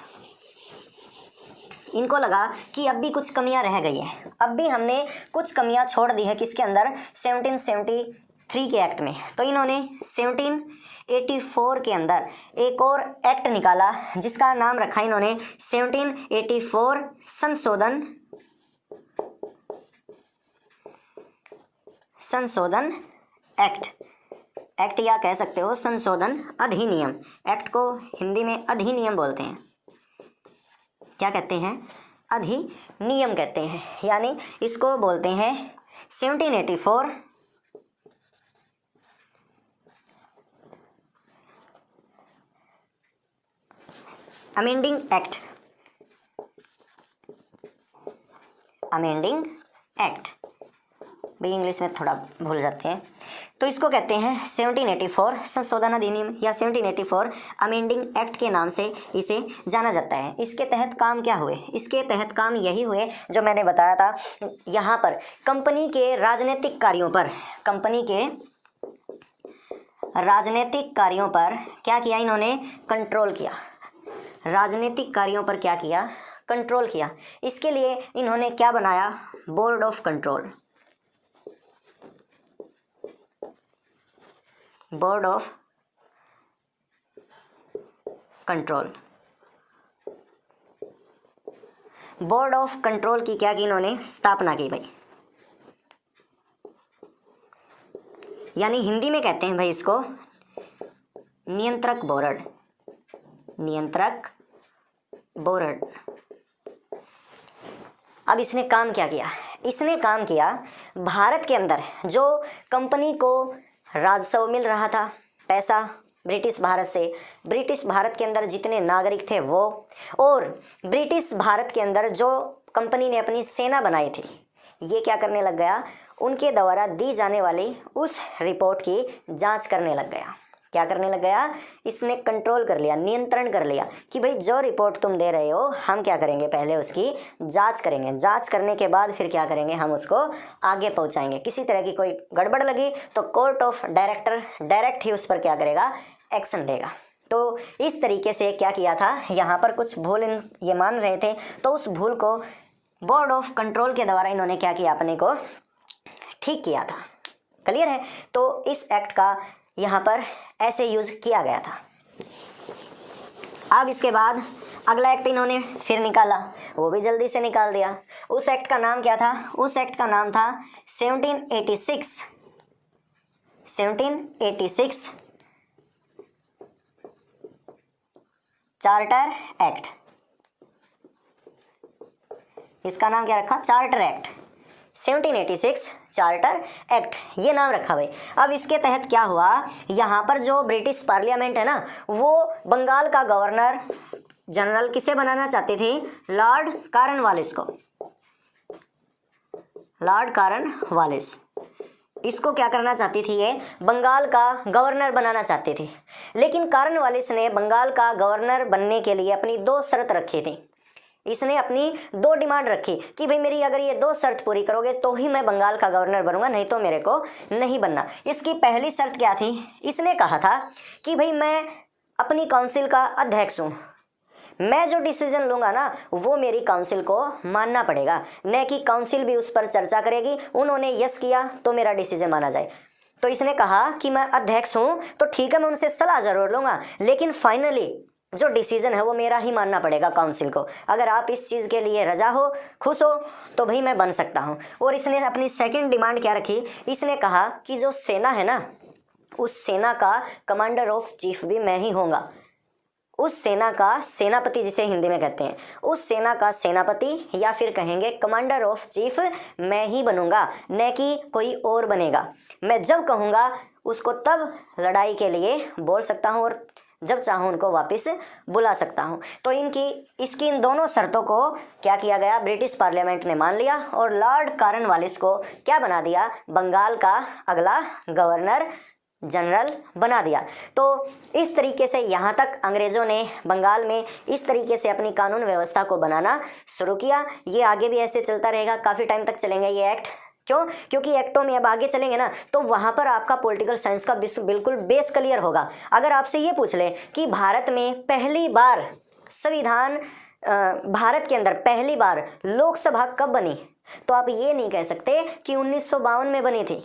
इनको लगा कि अब भी कुछ कमियां रह गई हैं, अब भी हमने कुछ कमियां छोड़ दी है किसके अंदर, 1773 के एक्ट में। तो इन्होंने 1784 के अंदर एक और एक्ट निकाला, जिसका नाम रखा इन्होंने 1784 संशोधन एक्ट या कह सकते हो संशोधन अधिनियम। एक्ट को हिंदी में अधिनियम बोलते हैं। क्या कहते हैं, अधिनियम कहते हैं, यानी इसको बोलते हैं 1784 अमेंडिंग एक्ट। भाई इंग्लिश में थोड़ा भूल जाते हैं, तो इसको कहते हैं 1784 संशोधन अधिनियम या 1784 अमेंडिंग एक्ट के नाम से इसे जाना जाता है। इसके तहत काम क्या हुए, इसके तहत काम यही हुए जो मैंने बताया था। यहाँ पर कंपनी के राजनीतिक कार्यों पर क्या किया इन्होंने, कंट्रोल किया। राजनीतिक कार्यों पर क्या किया, कंट्रोल किया। इसके लिए इन्होंने क्या बनाया, board of control. Board of control. Board of control की क्या की इन्होंने, स्थापना की भाई। यानी हिंदी में कहते हैं भाई इसको नियंत्रक बोर्ड। अब इसने काम क्या किया, इसने काम किया भारत के अंदर जो कंपनी को राजस्व मिल रहा था, पैसा ब्रिटिश भारत से, ब्रिटिश भारत के अंदर जितने नागरिक थे वो, और ब्रिटिश भारत के अंदर जो कंपनी ने अपनी सेना बनाई थी, ये क्या करने लग गया, उनके द्वारा दी जाने वाली उस रिपोर्ट की जांच करने लग गया। क्या करने लग गया, इसने कंट्रोल कर लिया, नियंत्रण कर लिया कि भाई जो रिपोर्ट तुम दे रहे हो हम क्या करेंगे, पहले उसकी जांच करेंगे। जांच करने के बाद फिर क्या करेंगे, हम उसको आगे पहुंचाएंगे। किसी तरह की कोई गड़बड़ लगी तो कोर्ट ऑफ डायरेक्ट ही उस पर क्या करेगा, एक्शन लेगा। तो इस तरीके से क्या किया था, यहाँ पर कुछ भूल ये मान रहे थे, तो उस भूल को बोर्ड ऑफ कंट्रोल के द्वारा इन्होंने क्या किया, अपने को ठीक किया था। क्लियर है? तो इस एक्ट का यहाँ पर ऐसे यूज किया गया था। अब इसके बाद अगला एक्ट इन्होंने फिर निकाला, वो भी जल्दी से निकाल दिया। उस एक्ट का नाम क्या था? उस एक्ट का नाम था 1786 चार्टर एक्ट। इसका नाम क्या रखा? Charter act. 1786 चार्टर एक्ट, ये नाम रखा भाई। अब इसके तहत क्या हुआ, यहाँ पर जो ब्रिटिश पार्लियामेंट है ना, वो बंगाल का गवर्नर जनरल किसे बनाना चाहती थी? लॉर्ड कॉर्नवालिस को। लॉर्ड कॉर्नवालिस इसको क्या करना चाहती थी? ये बंगाल का गवर्नर बनाना चाहती थी। लेकिन कॉर्नवालिस ने बंगाल का गवर्नर बनने के लिए अपनी 2 शर्त रखी थी। इसने अपनी 2 डिमांड रखी कि भाई मेरी अगर ये 2 शर्त पूरी करोगे तो ही मैं बंगाल का गवर्नर बनूंगा, नहीं तो मेरे को नहीं बनना। इसकी पहली शर्त क्या थी? इसने कहा था कि भाई मैं अपनी काउंसिल का अध्यक्ष हूँ, मैं जो डिसीजन लूंगा ना वो मेरी काउंसिल को मानना पड़ेगा, न कि काउंसिल भी उस पर चर्चा करेगी, उन्होंने यस किया तो मेरा डिसीजन माना जाए। तो इसने कहा कि मैं अध्यक्ष हूँ तो ठीक है, मैं उनसे सलाह जरूर लूंगा, लेकिन फाइनली जो डिसीजन है वो मेरा ही मानना पड़ेगा काउंसिल को। अगर आप इस चीज़ के लिए रजा हो, खुश हो, तो भाई मैं बन सकता हूँ। और इसने अपनी सेकंड डिमांड क्या रखी? इसने कहा कि जो सेना है ना, उस सेना का कमांडर ऑफ चीफ भी मैं ही होऊंगा। उस सेना का सेनापति, जिसे हिंदी में कहते हैं, उस सेना का सेनापति या फिर कहेंगे कमांडर ऑफ चीफ मैं ही बनूंगा, न कि कोई और बनेगा। मैं जब कहूँगा उसको तब लड़ाई के लिए बोल सकता हूँ और जब चाहूँ उनको वापस बुला सकता हूँ। तो इसकी इन दोनों शर्तों को क्या किया गया? ब्रिटिश पार्लियामेंट ने मान लिया और लॉर्ड कॉर्नवालिस को क्या बना दिया? बंगाल का अगला गवर्नर जनरल बना दिया। तो इस तरीके से यहाँ तक अंग्रेज़ों ने बंगाल में इस तरीके से अपनी कानून व्यवस्था को बनाना शुरू किया। ये आगे भी ऐसे चलता रहेगा, काफ़ी टाइम तक चलेंगे ये एक्ट। क्यों? क्योंकि एक्टों में अब आगे चलेंगे ना तो वहाँ पर आपका पॉलिटिकल साइंस का बिल्कुल बेस क्लियर होगा। अगर आपसे ये पूछ ले कि भारत में पहली बार संविधान, भारत के अंदर पहली बार लोकसभा कब बनी, तो आप ये नहीं कह सकते कि 1952 में बनी थी।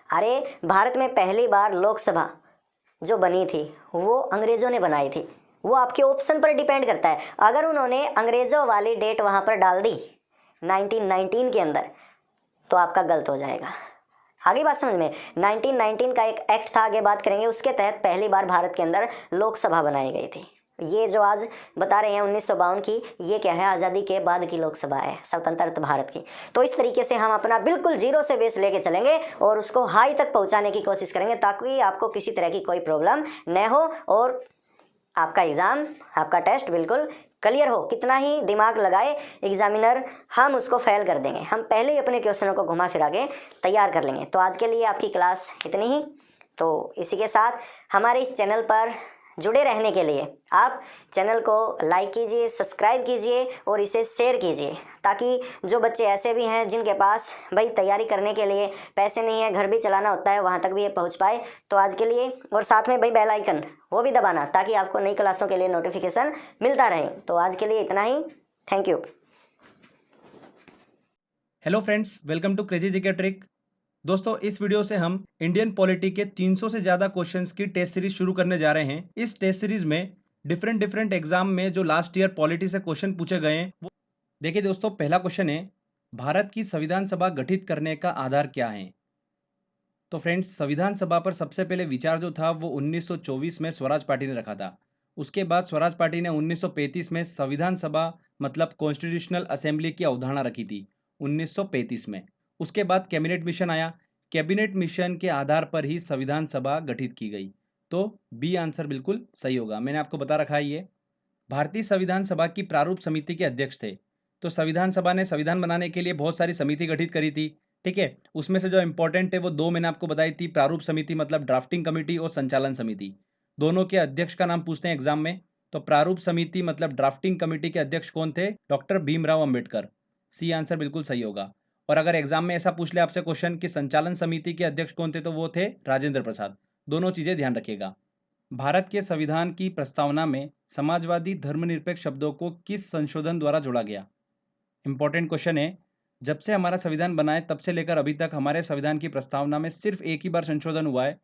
अरे भारत में पहली बार लोकसभा जो बनी थी वो अंग्रेज़ों ने बनाई थी। वो आपके ऑप्शन पर डिपेंड करता है। अगर उन्होंने अंग्रेज़ों वाली डेट वहाँ पर डाल दी 1919 के अंदर तो आपका गलत हो जाएगा। आगे बात समझ में? 1919 का एक एक्ट था, आगे बात करेंगे, उसके तहत पहली बार भारत के अंदर लोकसभा बनाई गई थी। ये जो आज बता रहे हैं 1952 की, ये क्या है? आज़ादी के बाद की लोकसभा है, स्वतंत्र भारत की। तो इस तरीके से हम अपना बिल्कुल जीरो से बेस लेके चलेंगे और उसको हाई तक पहुंचाने की कोशिश करेंगे ताकि आपको किसी तरह की कोई प्रॉब्लम न हो और आपका एग्ज़ाम, आपका टेस्ट बिल्कुल क्लियर हो। कितना ही दिमाग लगाए एग्जामिनर, हम उसको फेल कर देंगे। हम पहले ही अपने क्वेश्चनों को घुमा फिरा के तैयार कर लेंगे। तो आज के लिए आपकी क्लास इतनी ही। तो इसी के साथ हमारे इस चैनल पर जुड़े रहने के लिए आप चैनल को लाइक कीजिए, सब्सक्राइब कीजिए और इसे शेयर कीजिए, ताकि जो बच्चे ऐसे भी हैं जिनके पास भाई तैयारी करने के लिए पैसे नहीं है, घर भी चलाना होता है, वहाँ तक भी ये पहुँच पाए। तो आज के लिए, और साथ में भाई बेल आइकन वो भी दबाना ताकि आपको नई क्लासों के लिए नोटिफिकेशन मिलता रहे। तो आज के लिए इतना ही। Thank you. Hello friends, welcome to crazy GK trick. दोस्तों, इस वीडियो से हम इंडियन पॉलिटी के 300 से ज़्यादा क्वेश्चंस की टेस्ट सीरीज शुरू करने जा रहे हैं। इस टेस्ट सीरीज में डिफरेंट एग्जाम में जो लास्ट ईयर पॉलिटी से क्वेश्चन पूछे गए हैं वो देखिए। दोस्तों, पहला क्वेश्चन है, भारत की संविधान सभा गठित करने का आधार क्या है? तो फ्रेंड्स, संविधान सभा पर सबसे पहले विचार जो था वो 1924 में स्वराज पार्टी ने रखा था। उसके बाद स्वराज पार्टी ने 1935 में संविधान सभा मतलब कॉन्स्टिट्यूशनल असेंबली की अवधारणा रखी थी 1935 में। उसके बाद कैबिनेट मिशन आया। कैबिनेट मिशन के आधार पर ही संविधान सभा गठित की गई। तो बी आंसर बिल्कुल सही होगा। मैंने आपको बता रखा है ये। भारतीय संविधान सभा की प्रारूप समिति के अध्यक्ष थे। तो संविधान सभा ने संविधान बनाने के लिए बहुत सारी समिति गठित करी थी, ठीक है। उसमें से जो इंपॉर्टेंट है वो 2 मैंने आपको बताई थी, प्रारूप समिति मतलब ड्राफ्टिंग कमेटी और संचालन समिति। दोनों के अध्यक्ष का नाम पूछते हैं एग्जाम में। तो प्रारूप समिति मतलब ड्राफ्टिंग कमेटी के अध्यक्ष कौन थे? Doctor Bhimrao Ambedkar. C answer बिल्कुल सही होगा। और अगर एग्जाम में ऐसा पूछ ले आपसे क्वेश्चन कि संचालन समिति के अध्यक्ष कौन थे, तो वो थे राजेंद्र प्रसाद। दोनों चीजें ध्यान रखिएगा। भारत के संविधान की प्रस्तावना में समाजवादी धर्मनिरपेक्ष शब्दों को किस संशोधन द्वारा जोड़ा गया? इंपॉर्टेंट क्वेश्चन है। जब से हमारा संविधान बना है तब से लेकर अभी तक हमारे संविधान की प्रस्तावना में सिर्फ एक ही बार संशोधन हुआ है।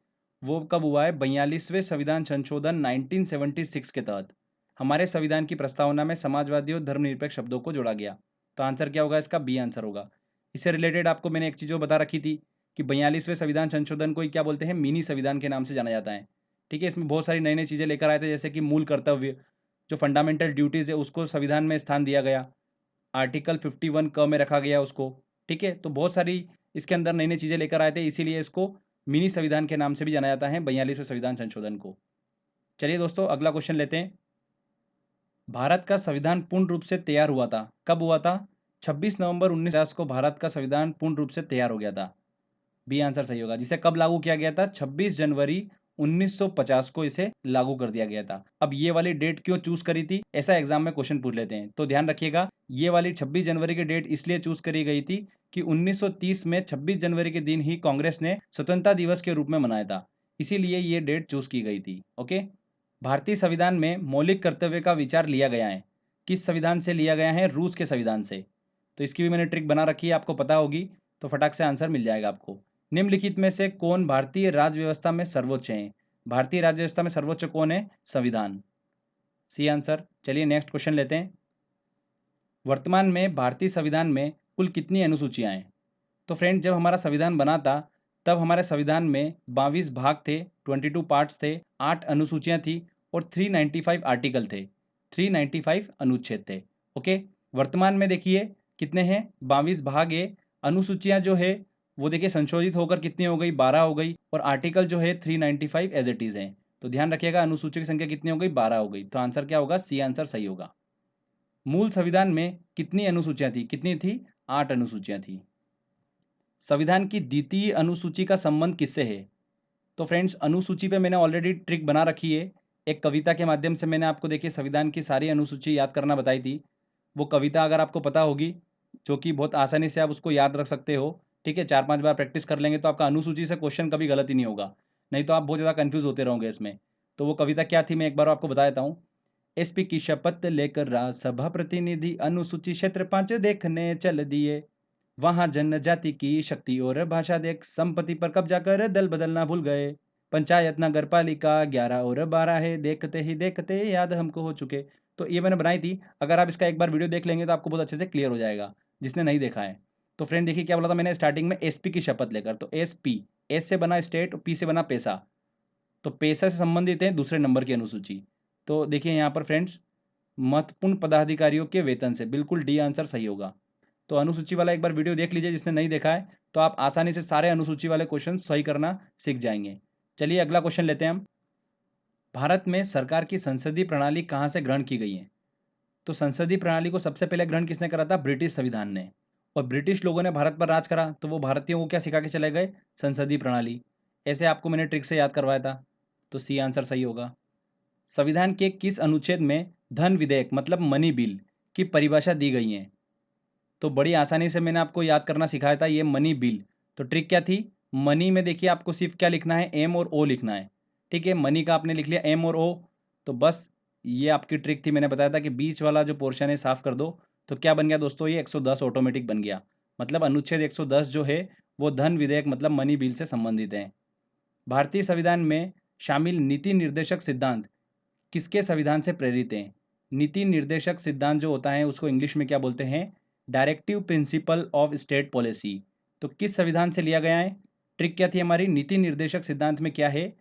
वो कब हुआ है? 42वें संविधान संशोधन 1976 के तहत हमारे संविधान की प्रस्तावना में समाजवादी और धर्मनिरपेक्ष शब्दों को जोड़ा गया। तो आंसर क्या होगा इसका? बी आंसर होगा। इससे रिलेटेड आपको मैंने एक चीज़ जो बता रखी थी कि 42वें संविधान संशोधन को ही क्या बोलते हैं? मिनी संविधान के नाम से जाना जाता है। ठीक है, इसमें बहुत सारी नई नई चीज़ें लेकर आए थे, जैसे कि मूल कर्तव्य, जो फंडामेंटल ड्यूटीज़ है उसको संविधान में स्थान दिया गया, आर्टिकल 51 क में रखा गया उसको। ठीक है, तो बहुत सारी इसके अंदर नई नई चीज़ें लेकर आए थे, इसीलिए इसको मिनी संविधान के नाम से भी जाना जाता है 42वें संविधान संशोधन को। चलिए दोस्तों, अगला क्वेश्चन लेते हैं। भारत का संविधान पूर्ण रूप से तैयार हुआ था, कब हुआ था? 26 नवंबर 1950 को भारत का संविधान पूर्ण रूप से तैयार हो गया था। बी आंसर सही होगा। जिसे कब लागू किया गया था? 26 जनवरी 1950 को इसे लागू कर दिया गया था। अब ये वाली डेट क्यों चूज करी थी, ऐसा एग्जाम में क्वेश्चन पूछ लेते हैं, तो ध्यान रखिएगा। ये वाली 26 जनवरी की डेट इसलिए चूज करी गई थी कि 1930 में 26 जनवरी के दिन ही कांग्रेस ने स्वतंत्रता दिवस के रूप में मनाया था, इसीलिए ये डेट चूज की गई थी। ओके, भारतीय संविधान में मौलिक कर्तव्य का विचार लिया गया है, किस संविधान से लिया गया है? रूस के संविधान से। तो इसकी भी मैंने ट्रिक बना रखी है, आपको पता होगी, तो फटाक से आंसर मिल जाएगा आपको। निम्नलिखित में से कौन भारतीय राज्य व्यवस्था में सर्वोच्च है? भारतीय राज्य व्यवस्था में सर्वोच्च कौन है? संविधान। C answer. चलिए नेक्स्ट क्वेश्चन लेते हैं। वर्तमान में भारतीय संविधान में कुल कितनी अनुसूचियां हैं? तो फ्रेंड, जब हमारा संविधान बना था तब हमारे संविधान में 22 भाग थे, 22 पार्ट्स थे, 8 अनुसूचियां थी और 395 आर्टिकल थे, 395 अनुच्छेद थे। ओके, वर्तमान में देखिए कितने हैं? 22 भाग है, अनुसूचियां जो है वो देखिए संशोधित होकर कितनी हो गई? 12 हो गई, और आर्टिकल जो है 395 एज इट इज है। तो ध्यान रखिएगा, अनुसूचियों की संख्या कितनी हो गई? 12 हो गई। तो आंसर क्या होगा? सी आंसर सही होगा। मूल संविधान में कितनी अनुसूचियां थी? कितनी थी? 8 अनुसूचियां थी। संविधान की द्वितीय अनुसूची का संबंध किससे है? तो फ्रेंड्स, अनुसूची पे मैंने ऑलरेडी ट्रिक बना रखी है। एक कविता के माध्यम से मैंने आपको देखिए संविधान की सारी अनुसूची याद करना बताई थी। वो कविता अगर आपको पता होगी, जो कि बहुत आसानी से आप उसको याद रख सकते हो, ठीक है, 4-5 बार प्रैक्टिस कर लेंगे तो आपका अनुसूची से क्वेश्चन कभी गलत ही नहीं होगा, नहीं तो आप बहुत ज़्यादा कन्फ्यूज़ होते रहोगे इसमें। तो वो कविता क्या थी, मैं एक बार आपको बता देता हूँ। एसपी की शपथ लेकर राज्यसभा प्रतिनिधि अनुसूची क्षेत्र 5 देखने चल दिए, वहां जनजाति की शक्ति और भाषा देख संपत्ति पर कब्जा कर दल बदलना भूल गए। पंचायत नगर पालिका 11 और 12 है, देखते ही देखते याद हमको हो चुके। तो ये मैंने बनाई थी, अगर आप इसका एक बार वीडियो देख लेंगे तो आपको बहुत अच्छे से क्लियर हो जाएगा, जिसने नहीं देखा है। तो फ्रेंड देखिए क्या बोला था मैंने स्टार्टिंग में, एसपी की शपथ लेकर। तो एसपी, एस से बना स्टेट, पी से बना पैसा, तो पैसा से संबंधित है दूसरे नंबर की अनुसूची। तो देखिए यहाँ पर फ्रेंड्स, महत्वपूर्ण पदाधिकारियों के वेतन से, बिल्कुल डी आंसर सही होगा। तो अनुसूची वाला एक बार वीडियो देख लीजिए जिसने नहीं देखा है, तो आप आसानी से सारे अनुसूची वाले क्वेश्चन सही करना सीख जाएंगे। चलिए अगला क्वेश्चन लेते हैं हम। भारत में सरकार की संसदीय प्रणाली कहाँ से ग्रहण की गई है? तो संसदीय प्रणाली को सबसे पहले ग्रहण किसने करा था? ब्रिटिश संविधान ने। और ब्रिटिश लोगों ने भारत पर राज करा तो वो भारतीयों को क्या सिखा के चले गए? संसदीय प्रणाली। ऐसे आपको मैंने ट्रिक से याद करवाया था, तो सी आंसर सही होगा। संविधान के किस अनुच्छेद में धन विधेयक मतलब मनी बिल की परिभाषा दी गई है? तो बड़ी आसानी से मैंने आपको याद करना सिखाया था, ये मनी बिल। तो ट्रिक क्या थी? मनी में देखिए आपको सिर्फ क्या लिखना है? एम और ओ लिखना है। ठीक है, मनी का आपने लिख लिया एम और ओ, तो बस ये आपकी ट्रिक थी। मैंने बताया था कि बीच वाला जो पोर्शन है साफ कर दो, तो क्या बन गया दोस्तों? ये 110 ऑटोमेटिक बन गया। मतलब अनुच्छेद 110 जो है वो धन विधेयक मतलब मनी बिल से संबंधित है। भारतीय संविधान में शामिल नीति निर्देशक सिद्धांत किसके संविधान से प्रेरित हैं? नीति निर्देशक सिद्धांत जो होता है उसको इंग्लिश में क्या बोलते हैं? Directive principle of state policy. तो किस संविधान से लिया गया है? ट्रिक क्या थी हमारी? नीति निर्देशक सिद्धांत में क्या है?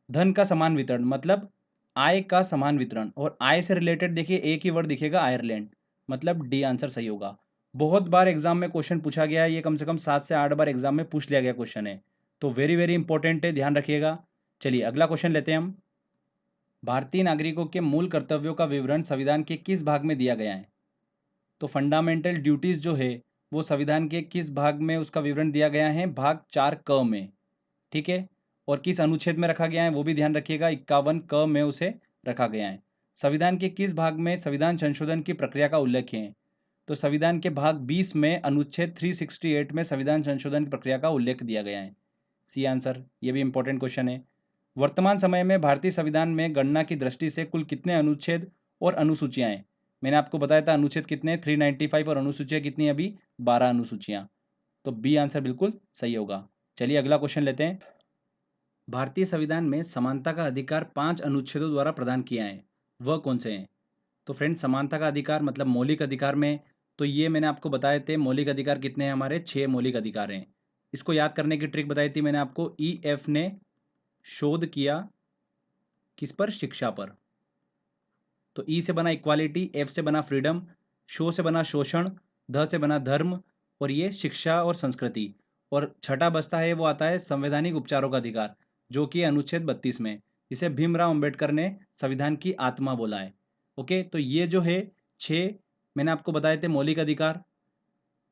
धन का समान वितरण मतलब आय का समान वितरण, और आय से रिलेटेड देखिए एक ही वर्ड दिखेगा, आयरलैंड, मतलब डी आंसर सही होगा। बहुत बार एग्जाम में क्वेश्चन पूछा गया है, ये कम से कम 7 से 8 बार एग्जाम में पूछ लिया गया क्वेश्चन है, तो वेरी वेरी इंपॉर्टेंट है, ध्यान रखिएगा। चलिए अगला क्वेश्चन लेते हैं हम। भारतीय नागरिकों के मूल कर्तव्यों का विवरण संविधान के किस भाग में दिया गया है? तो फंडामेंटल ड्यूटीज जो है वो संविधान के किस भाग में उसका विवरण दिया गया है? भाग 4 क में। ठीक है, और किस अनुच्छेद में रखा गया है वो भी ध्यान रखिएगा, 51 क में उसे रखा गया है। संविधान के किस भाग में संविधान संशोधन की प्रक्रिया का उल्लेख है? तो संविधान के भाग 20 में अनुच्छेद 368 में संविधान संशोधन की प्रक्रिया का उल्लेख दिया गया है। सी आंसर, ये भी इंपॉर्टेंट क्वेश्चन है। वर्तमान समय में भारतीय संविधान में गणना की दृष्टि से कुल कितने अनुच्छेद और अनुसूचियां हैं? मैंने आपको बताया था अनुच्छेद कितने 395 और अनुसूचियाँ कितनी है अभी 12 अनुसूचियाँ। तो बी आंसर बिल्कुल सही होगा। चलिए अगला क्वेश्चन लेते हैं। भारतीय संविधान में समानता का अधिकार 5 अनुच्छेदों द्वारा प्रदान किया है, वह कौन से हैं? तो फ्रेंड्स समानता का अधिकार मतलब मौलिक अधिकार में, तो ये मैंने आपको बताए थे मौलिक अधिकार कितने हैं, हमारे 6 मौलिक अधिकार हैं। इसको याद करने की ट्रिक बताई थी मैंने आपको। ई एफ ने शोध किया किस पर? शिक्षा पर। तो ई से बना इक्वालिटी, एफ से बना फ्रीडम, शो से बना शोषण, ध से बना धर्म, और ये शिक्षा और संस्कृति। और छठा बचता है वो आता है संवैधानिक उपचारों का अधिकार, जो कि अनुच्छेद 32 में, इसे भीमराव अंबेडकर ने संविधान की आत्मा बोला है। ओके, तो ये जो है 6 मैंने आपको बताए थे मौलिक अधिकार।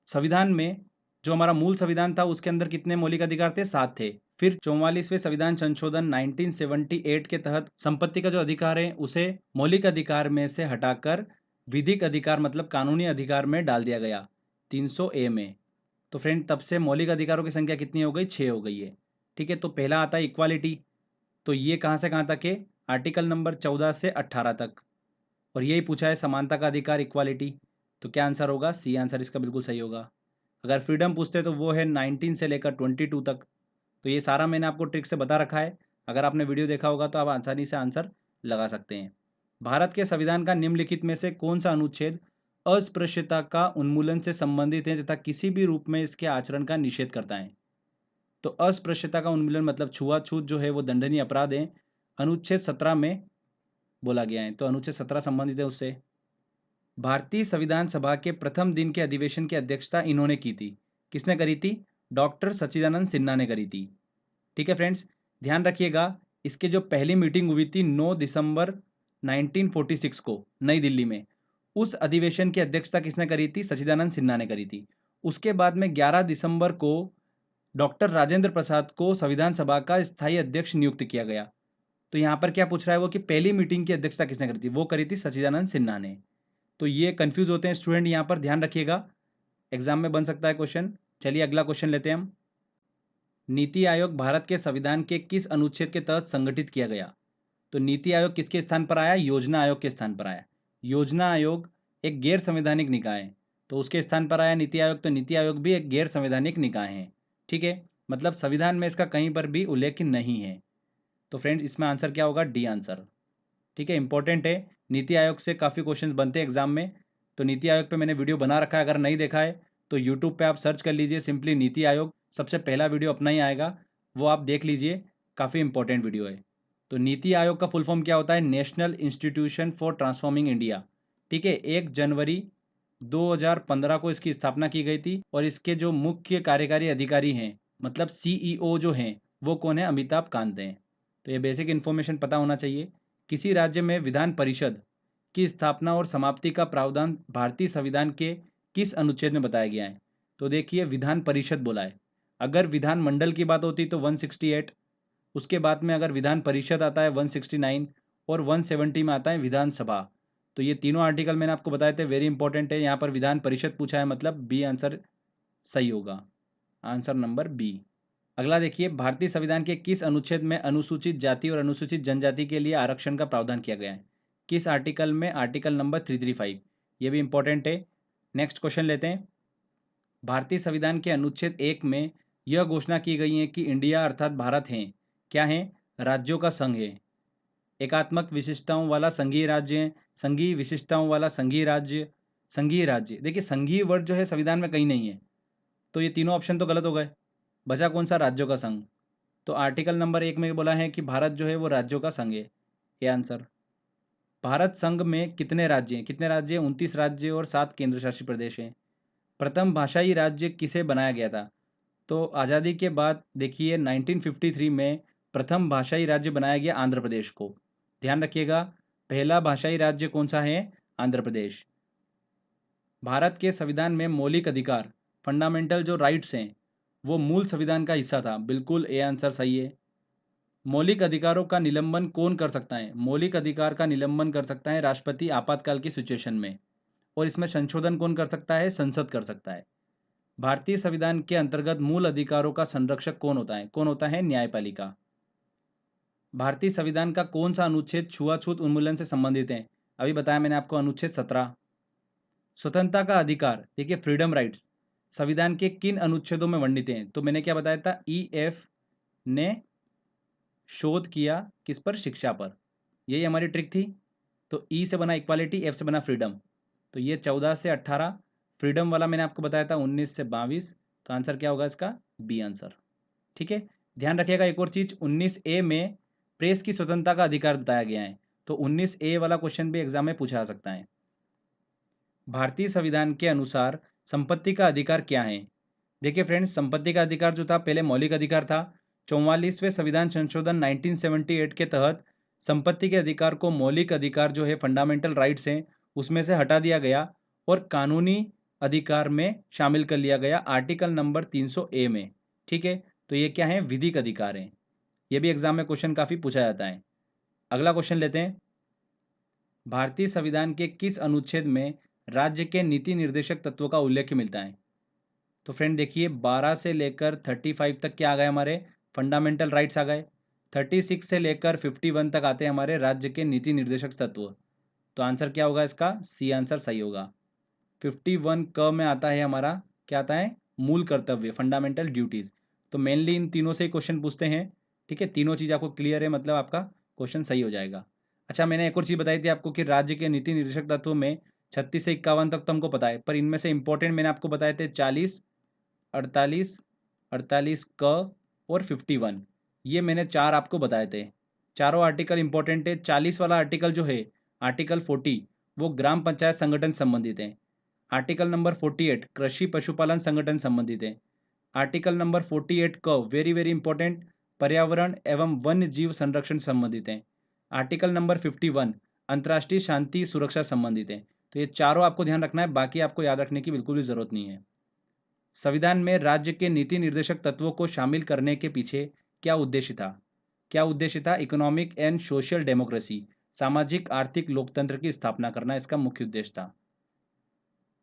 संविधान में जो हमारा मूल संविधान था उसके अंदर कितने मौलिक अधिकार थे? 7 थे। फिर 44वें संविधान संशोधन 1978 के तहत संपत्ति का जो अधिकार है उसे मौलिक अधिकार में से हटाकर विधिक अधिकार मतलब कानूनी अधिकार में डाल दिया गया 300A में। तो फ्रेंड तब से मौलिक अधिकारों की संख्या कितनी हो गई? 6 हो गई है। ठीक है, तो पहला आता है इक्वालिटी, तो ये कहाँ से कहाँ तक है? आर्टिकल नंबर 14 से 18 तक। और यही पूछा है समानता का अधिकार इक्वालिटी, तो क्या आंसर होगा? सी आंसर इसका बिल्कुल सही होगा। अगर फ्रीडम पूछते तो वो है 19 से लेकर 22 तक। तो ये सारा मैंने आपको ट्रिक से बता रखा है, अगर आपने वीडियो देखा होगा तो आप आसानी से आंसर लगा सकते हैं। भारत के संविधान का निम्नलिखित में से कौन सा अनुच्छेद अस्पृश्यता का उन्मूलन से संबंधित है तथा किसी भी रूप में इसके आचरण का निषेध करता है? तो अस्पृश्यता का उन्मूलन मतलब छुआछूत जो है वो दंडनीय अपराध है, अनुच्छेद 17 में बोला गया है, तो अनुच्छेद 17 संबंधित है उससे। भारतीय संविधान सभा के प्रथम दिन के अधिवेशन की अध्यक्षता इन्होंने की थी। किसने करी थी? डॉक्टर सच्चिदानंद सिन्हा ने करी थी। ठीक है फ्रेंड्स, ध्यान रखिएगा, इसके जो पहली मीटिंग हुई थी 9 दिसंबर 1946 को नई दिल्ली में, उस अधिवेशन की अध्यक्षता किसने करी थी? सच्चिदानंद सिन्हा ने करी थी। उसके बाद में 11 दिसंबर को डॉक्टर राजेंद्र प्रसाद को संविधान सभा का स्थायी अध्यक्ष नियुक्त किया गया। तो यहाँ पर क्या पूछ रहा है वो कि पहली मीटिंग की अध्यक्षता किसने करी थी? वो करी थी सच्चिदानंद सिन्हा ने। तो ये कंफ्यूज होते हैं स्टूडेंट, यहाँ पर ध्यान रखिएगा, एग्जाम में बन सकता है क्वेश्चन। चलिए अगला क्वेश्चन लेते हैं हम। नीति आयोग भारत के संविधान के किस अनुच्छेद के तहत संगठित किया गया? तो नीति आयोग किसके स्थान पर आया? योजना आयोग के स्थान पर आया। योजना आयोग एक गैर संवैधानिक निकाय है, तो उसके स्थान पर आया नीति आयोग, तो नीति आयोग भी एक गैर संवैधानिक निकाय है। ठीक है, मतलब संविधान में इसका कहीं पर भी उल्लेख नहीं है। तो फ्रेंड्स इसमें आंसर क्या होगा? D answer. ठीक है, इंपॉर्टेंट है, नीति आयोग से काफ़ी क्वेश्चंस बनते हैं एग्जाम में। तो नीति आयोग पे मैंने वीडियो बना रखा है, अगर नहीं देखा है तो यूट्यूब पे आप सर्च कर लीजिए सिंपली नीति आयोग, सबसे पहला वीडियो अपना ही आएगा, वो आप देख लीजिए, काफ़ी इंपॉर्टेंट वीडियो है। तो नीति आयोग का फुल फॉर्म क्या होता है? National institution for transforming India. ठीक है, 1 जनवरी 2015 को इसकी स्थापना की गई थी, और इसके जो मुख्य कार्यकारी अधिकारी हैं मतलब CEO जो हैं वो कौन है? अमिताभ कांत हैं। तो ये बेसिक इन्फॉर्मेशन पता होना चाहिए। किसी राज्य में विधान परिषद की स्थापना और समाप्ति का प्रावधान भारतीय संविधान के किस अनुच्छेद में बताया गया है? तो देखिए विधान परिषद बोला है, अगर विधान मंडल की बात होती तो 168, उसके बाद में अगर विधान परिषद आता है 169, और 170 में आता है विधानसभा। तो ये तीनों आर्टिकल मैंने आपको बताए थे, वेरी इंपॉर्टेंट है। यहाँ पर विधान परिषद पूछा है, मतलब बी आंसर सही होगा, आंसर नंबर बी। अगला देखिए, भारतीय संविधान के किस अनुच्छेद में अनुसूचित जाति और अनुसूचित जनजाति के लिए आरक्षण का प्रावधान किया गया है? किस आर्टिकल में? आर्टिकल नंबर 335, ये भी इंपॉर्टेंट है। नेक्स्ट क्वेश्चन लेते हैं। भारतीय संविधान के अनुच्छेद 1 में यह घोषणा की गई है कि इंडिया अर्थात भारत है, क्या है? राज्यों का संघ है, एकात्मक विशिष्टताओं वाला संघीय राज्य है, संघीय विशिष्टताओं वाला संघीय राज्य, संघीय राज्य। देखिए संघीय वर्ड जो है संविधान में कहीं नहीं है, तो ये तीनों ऑप्शन तो गलत हो गए, बचा कौन सा? राज्यों का संघ। तो आर्टिकल नंबर 1 में बोला है कि भारत जो है वो राज्यों का संघ है, ये आंसर। भारत संघ में कितने राज्य हैं? कितने राज्य हैं? 29 राज्य और 7 केंद्र शासित प्रदेश हैं। प्रथम भाषाई राज्य किसे बनाया गया था? तो आज़ादी के बाद देखिए 1953 में प्रथम भाषाई राज्य बनाया गया आंध्र प्रदेश को। ध्यान रखिएगा, पहला भाषाई राज्य कौन सा है? आंध्र प्रदेश। भारत के संविधान में मौलिक अधिकार, फंडामेंटल जो राइट्स हैं, वो मूल संविधान का हिस्सा था, बिल्कुल ए आंसर सही है। मौलिक अधिकारों का निलंबन कौन कर सकता है? मौलिक अधिकार का निलंबन कर सकता है राष्ट्रपति आपातकाल की सिचुएशन में, और इसमें संशोधन कौन कर सकता है? संसद कर सकता है। भारतीय संविधान के अंतर्गत मूल अधिकारों का संरक्षक कौन होता है? कौन होता है? न्यायपालिका। भारतीय संविधान का कौन सा अनुच्छेद छुआछूत उन्मूलन से संबंधित है? अभी बताया मैंने आपको अनुच्छेद 17। स्वतंत्रता का अधिकार, देखिए फ्रीडम राइट्स, संविधान के किन अनुच्छेदों में वर्णित हैं? तो मैंने क्या बताया था, EF ने शोध किया किस पर? शिक्षा पर। यही हमारी ट्रिक थी। तो E से बना इक्वालिटी, F से बना फ्रीडम। तो ये 14 से 18, फ्रीडम वाला मैंने आपको बताया था 19 से 22। तो आंसर क्या होगा इसका? B answer. ठीक है, ध्यान रखिएगा एक और चीज, 19A में प्रेस की स्वतंत्रता का अधिकार बताया गया है। तो 19A वाला क्वेश्चन भी एग्जाम में पूछा जा सकता है। भारतीय संविधान के अनुसार संपत्ति का अधिकार क्या है? देखिए फ्रेंड्स, संपत्ति का अधिकार जो था पहले मौलिक अधिकार था। 44वें संविधान संशोधन 1978 के तहत संपत्ति के अधिकार को मौलिक अधिकार जो है फंडामेंटल राइट्स हैं उसमें से हटा दिया गया और कानूनी अधिकार में शामिल कर लिया गया आर्टिकल नंबर 300A में। ठीक है, तो ये क्या है? विधिक अधिकार है। ये भी एग्जाम में क्वेश्चन काफी पूछा जाता है। अगला क्वेश्चन लेते हैं, भारतीय संविधान के किस अनुच्छेद में राज्य के नीति निर्देशक तत्वों का उल्लेख मिलता है? तो फ्रेंड देखिए 12 से लेकर 35 तक क्या आ गए? हमारे फंडामेंटल राइट्स आ गए। 36 से लेकर 51 तक आते हैं हमारे राज्य के नीति निर्देशक तत्व। तो आंसर क्या होगा इसका? सी आंसर सही होगा। 51 क में आता है हमारा, क्या आता है? मूल कर्तव्य, फंडामेंटल ड्यूटीज। तो मेनली इन तीनों से क्वेश्चन पूछते हैं। ठीक है, तीनों चीज आपको क्लियर है, मतलब आपका क्वेश्चन सही हो जाएगा। अच्छा, मैंने एक और चीज बताई थी आपको कि राज्य के नीति निर्देशक तत्व में 36 से 51 तक तो हमको पता है, पर इनमें से इंपॉर्टेंट मैंने आपको बताए थे 40, 48, 48 क और 51। ये मैंने चार आपको बताए थे। चारों आर्टिकल इंपॉर्टेंट है। 40 वाला आर्टिकल जो है, आर्टिकल 40, वो ग्राम पंचायत संगठन संबंधित है। आर्टिकल नंबर 48 कृषि पशुपालन संगठन संबंधित है। आर्टिकल नंबर 48 क वेरी वेरी इंपॉर्टेंट, पर्यावरण एवं वन्य जीव संरक्षण संबंधित है। आर्टिकल नंबर 51 अंतर्राष्ट्रीय शांति सुरक्षा संबंधित है। तो ये चारों आपको ध्यान रखना है, बाकी आपको याद रखने की बिल्कुल भी जरूरत नहीं है। संविधान में राज्य के नीति निर्देशक तत्वों को शामिल करने के पीछे क्या उद्देश्य था? क्या उद्देश्य था? इकोनॉमिक एंड सोशल डेमोक्रेसी, सामाजिक आर्थिक लोकतंत्र की स्थापना करना इसका मुख्य उद्देश्य था।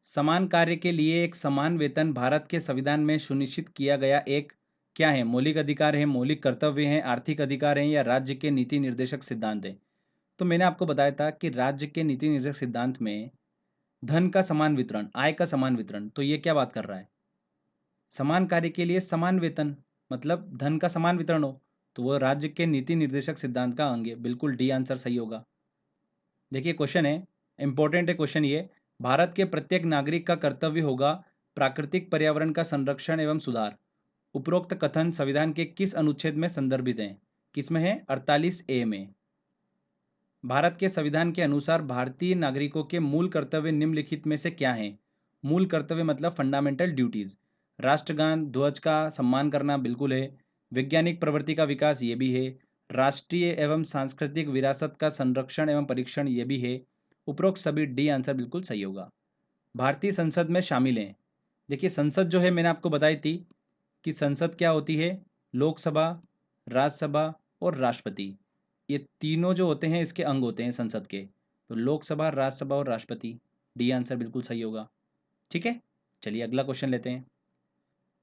समान कार्य के लिए एक समान वेतन भारत के संविधान में सुनिश्चित किया गया एक क्या है? मौलिक अधिकार है, मौलिक कर्तव्य है, आर्थिक अधिकार है या राज्य के नीति निर्देशक सिद्धांत है? तो मैंने आपको बताया था कि राज्य के नीति निर्देशक सिद्धांत में धन का समान वितरण, आय का समान वितरण, तो ये क्या बात कर रहा है? समान कार्य के लिए समान वेतन, मतलब धन का समान वितरण हो, तो वो राज्य के नीति निर्देशक सिद्धांत का अंग है। बिल्कुल डी आंसर सही होगा। देखिए क्वेश्चन है, इंपॉर्टेंट है क्वेश्चन ये, भारत के प्रत्येक नागरिक का कर्तव्य होगा प्राकृतिक पर्यावरण का संरक्षण एवं सुधार। उपरोक्त कथन संविधान के किस अनुच्छेद में संदर्भित है? किसमें है? 48A में। भारत के संविधान के अनुसार भारतीय नागरिकों के मूल कर्तव्य निम्नलिखित में से क्या है? मूल कर्तव्य मतलब फंडामेंटल ड्यूटीज। राष्ट्रगान ध्वज का सम्मान करना बिल्कुल है। वैज्ञानिक प्रवृत्ति का विकास ये भी है। राष्ट्रीय एवं सांस्कृतिक विरासत का संरक्षण एवं परीक्षण ये भी है। उपरोक्त सभी डी आंसर बिल्कुल सही होगा। भारतीय संसद में शामिल हैं। देखिए संसद जो है मैंने आपको बताई थी कि संसद क्या होती है? लोकसभा, राज्यसभा और राष्ट्रपति, ये तीनों जो होते हैं इसके अंग होते हैं संसद के। तो लोकसभा, राज्यसभा और राष्ट्रपति, डी आंसर बिल्कुल सही होगा। ठीक है, चलिए अगला क्वेश्चन लेते हैं।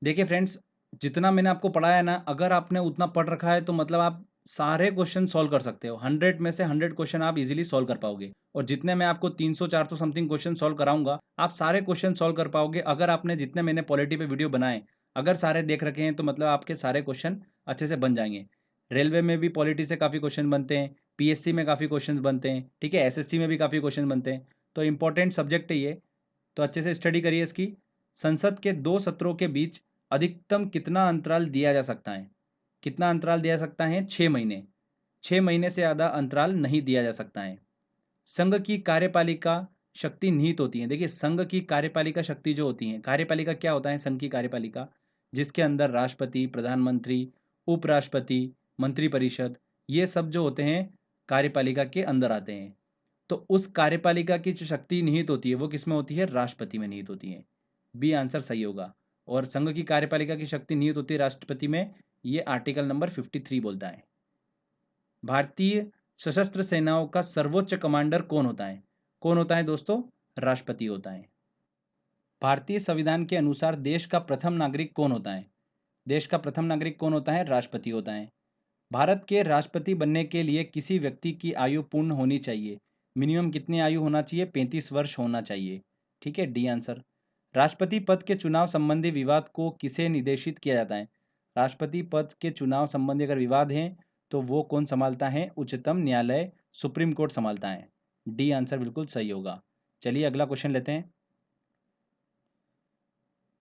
देखिए फ्रेंड्स, जितना मैंने आपको पढ़ाया ना, अगर आपने उतना पढ़ रखा है तो मतलब आप सारे क्वेश्चन सॉल्व कर सकते हो। 100 में से 100 क्वेश्चन आप इजीली सॉल्व कर पाओगे। और जितने मैं आपको 300-400 समथिंग क्वेश्चन सॉल्व कराऊंगा, आप सारे क्वेश्चन सॉल्व कर पाओगे। अगर आपने जितने मैंने पॉलिटी पे वीडियो बनाए अगर सारे देख रखे हैं तो मतलब आपके सारे क्वेश्चन अच्छे से बन जाएंगे। रेलवे में भी पॉलिटी से काफ़ी क्वेश्चन बनते हैं, PSC में काफ़ी क्वेश्चन बनते हैं, ठीक है, SSC में भी काफ़ी क्वेश्चन बनते हैं। तो इंपॉर्टेंट सब्जेक्ट है ये, तो अच्छे से स्टडी करिए इसकी। संसद के 2 सत्रों के बीच अधिकतम कितना अंतराल दिया जा सकता है? कितना अंतराल दिया जा सकता है? 6 महीने। 6 महीने से ज़्यादा अंतराल नहीं दिया जा सकता है। संघ की कार्यपालिका शक्ति निहित होती है। देखिए संघ की कार्यपालिका शक्ति जो होती है, कार्यपालिका क्या होता है? संघ की कार्यपालिका, जिसके अंदर राष्ट्रपति, प्रधानमंत्री, उपराष्ट्रपति, मंत्रिपरिषद, ये सब जो होते हैं कार्यपालिका के अंदर आते हैं। तो उस कार्यपालिका की जो शक्ति निहित होती है वो किसमें होती है? राष्ट्रपति में निहित होती है। बी आंसर सही होगा। और संघ की कार्यपालिका की शक्ति निहित होती है राष्ट्रपति में, ये आर्टिकल नंबर 53 बोलता है। भारतीय सशस्त्र सेनाओं का सर्वोच्च कमांडर कौन होता है? कौन होता है दोस्तों? राष्ट्रपति होता है। भारतीय संविधान के अनुसार देश का प्रथम नागरिक कौन होता है? देश का प्रथम नागरिक कौन होता है? राष्ट्रपति होता है। भारत के राष्ट्रपति बनने के लिए किसी व्यक्ति की आयु पूर्ण होनी चाहिए। मिनिमम कितनी आयु होना चाहिए? 35 वर्ष होना चाहिए। ठीक है, डी आंसर। राष्ट्रपति पद के चुनाव संबंधी विवाद को किसे निर्देशित किया जाता है? राष्ट्रपति पद के चुनाव संबंधी अगर विवाद है तो वो कौन संभालता है? उच्चतम न्यायालय, सुप्रीम कोर्ट संभालता है। डी आंसर बिल्कुल सही होगा। चलिए अगला क्वेश्चन लेते हैं।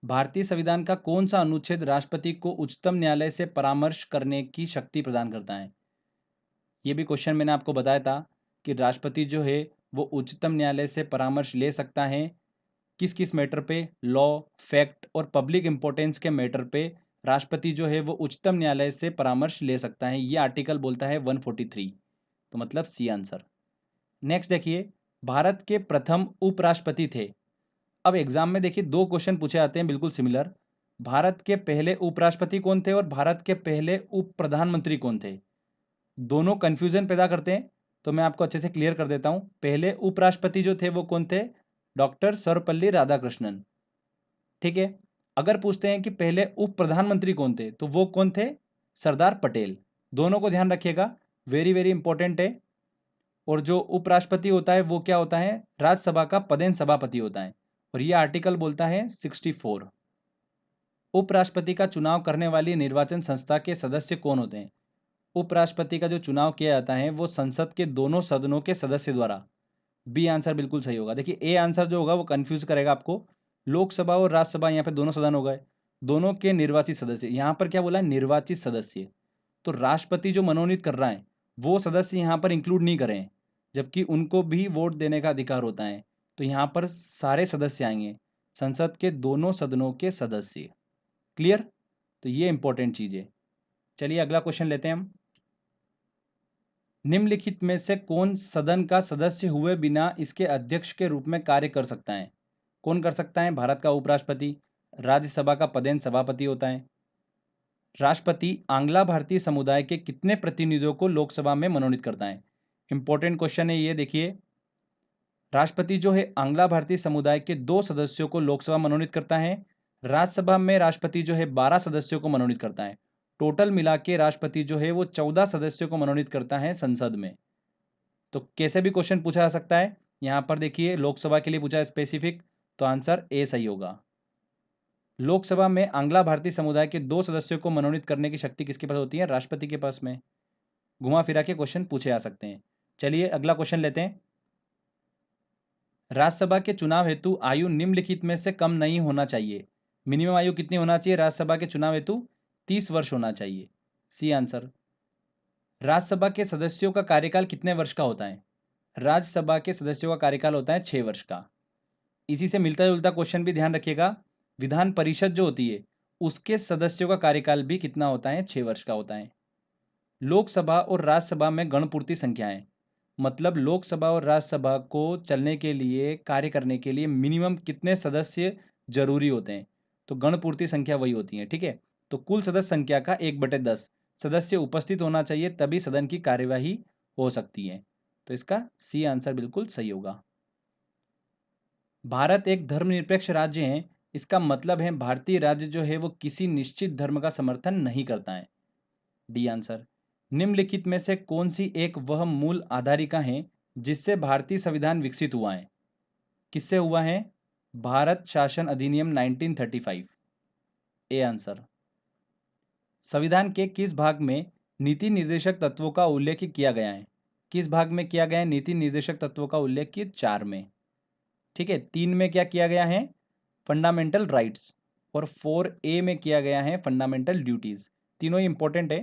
भारतीय संविधान का कौन सा अनुच्छेद राष्ट्रपति को उच्चतम न्यायालय से परामर्श करने की शक्ति प्रदान करता है? ये भी क्वेश्चन मैंने आपको बताया था कि राष्ट्रपति जो है वो उच्चतम न्यायालय से परामर्श ले सकता है किस किस मैटर पे? लॉ, फैक्ट और पब्लिक इंपॉर्टेंस के मैटर पे राष्ट्रपति जो है वो उच्चतम न्यायालय से परामर्श ले सकता है। ये आर्टिकल बोलता है 143, तो मतलब सी आंसर। नेक्स्ट देखिए, भारत के प्रथम उपराष्ट्रपति थे। अब एग्जाम में देखिए दो क्वेश्चन पूछे जाते हैं बिल्कुल सिमिलर। भारत के पहले उपराष्ट्रपति कौन थे और भारत के पहले उप प्रधानमंत्री कौन थे? दोनों कंफ्यूजन पैदा करते हैं, तो मैं आपको अच्छे से क्लियर कर देता हूं। पहले उपराष्ट्रपति जो थे वो कौन थे? डॉक्टर सर्वपल्ली राधाकृष्णन। ठीक है, अगर पूछते हैं कि पहले उप प्रधानमंत्री कौन थे तो वो कौन थे? सरदार पटेल। दोनों को ध्यान रखिएगा, वेरी वेरी इंपॉर्टेंट है। और जो उपराष्ट्रपति होता है वो क्या होता है? राज्यसभा का पदेन सभापति होता है, और ये आर्टिकल बोलता है 64। उपराष्ट्रपति का चुनाव करने वाली निर्वाचन संस्था के सदस्य कौन होते हैं? उपराष्ट्रपति का जो चुनाव किया जाता है वो संसद के दोनों सदनों के सदस्य द्वारा। बी आंसर बिल्कुल सही होगा। देखिए ए आंसर जो होगा वो कंफ्यूज करेगा आपको। लोकसभा और राज्यसभा यहाँ पे दोनों सदन हो गए, दोनों के निर्वाचित सदस्य। यहाँ पर क्या बोला है? निर्वाचित सदस्य। तो राष्ट्रपति जो मनोनीत कर रहा है वो सदस्य यहाँ पर इंक्लूड नहीं करें, जबकि उनको भी वोट देने का अधिकार होता है। तो यहाँ पर सारे सदस्य आएंगे, संसद के दोनों सदनों के सदस्य। क्लियर? तो ये इंपॉर्टेंट चीज है। चलिए अगला क्वेश्चन लेते हैं हम। निम्नलिखित में से कौन सदन का सदस्य हुए बिना इसके अध्यक्ष के रूप में कार्य कर सकता है? कौन कर सकता है? भारत का उपराष्ट्रपति, राज्यसभा का पदेन सभापति होता है। राष्ट्रपति आंग्ला भारतीय समुदाय के कितने प्रतिनिधियों को लोकसभा में मनोनीत करता है? इंपॉर्टेंट क्वेश्चन है ये। देखिए राष्ट्रपति जो है आंग्ला भारतीय समुदाय के 2 सदस्यों को लोकसभा मनोनीत करता है। राज्यसभा में राष्ट्रपति जो है 12 सदस्यों को मनोनीत करता है। टोटल मिला के राष्ट्रपति जो है वो 14 सदस्यों को मनोनीत करता है संसद में। तो कैसे भी क्वेश्चन पूछा जा सकता है। यहाँ पर देखिए लोकसभा के लिए पूछा है स्पेसिफिक, तो आंसर ए सही होगा। लोकसभा में आंग्ला भारतीय समुदाय के 2 सदस्यों को मनोनीत करने की शक्ति किसके पास होती है? राष्ट्रपति के पास में। घुमा फिरा के क्वेश्चन पूछे जा सकते हैं। चलिए अगला क्वेश्चन लेते हैं। राज्यसभा के चुनाव हेतु आयु निम्नलिखित में से कम नहीं होना चाहिए। मिनिमम आयु कितनी होना चाहिए राज्यसभा के चुनाव हेतु? 30 वर्ष होना चाहिए। C answer. राज्यसभा के सदस्यों का कार्यकाल कितने वर्ष का होता है? राज्यसभा के सदस्यों का कार्यकाल होता है 6 वर्ष का। इसी से मिलता जुलता क्वेश्चन भी ध्यान रखिएगा। विधान परिषद जो होती है उसके सदस्यों का कार्यकाल भी कितना होता है? 6 वर्ष का होता है। लोकसभा और राज्यसभा में गणपूर्ति संख्याएं, मतलब लोकसभा और राज्यसभा को चलने के लिए, कार्य करने के लिए मिनिमम कितने सदस्य जरूरी होते हैं? तो गणपूर्ति संख्या वही होती है। ठीक है, तो कुल सदस्य संख्या का 1/10 सदस्य उपस्थित होना चाहिए, तभी सदन की कार्यवाही हो सकती है। तो इसका सी आंसर बिल्कुल सही होगा। भारत एक धर्मनिरपेक्ष राज्य है, इसका मतलब है भारतीय राज्य जो है वो किसी निश्चित धर्म का समर्थन नहीं करता है। D answer. निम्नलिखित में से कौन सी एक वह मूल आधारिका है जिससे भारतीय संविधान विकसित हुआ है? किससे हुआ है? भारत शासन अधिनियम 1935। A answer. संविधान के किस भाग में नीति निर्देशक तत्वों का उल्लेख किया गया है? किस भाग में किया गया है नीति निर्देशक तत्वों का उल्लेख? 4 में। ठीक है, 3 में क्या किया गया है? फंडामेंटल राइट्स, और 4A में किया गया है फंडामेंटल ड्यूटीज। तीनों ही इंपॉर्टेंट है।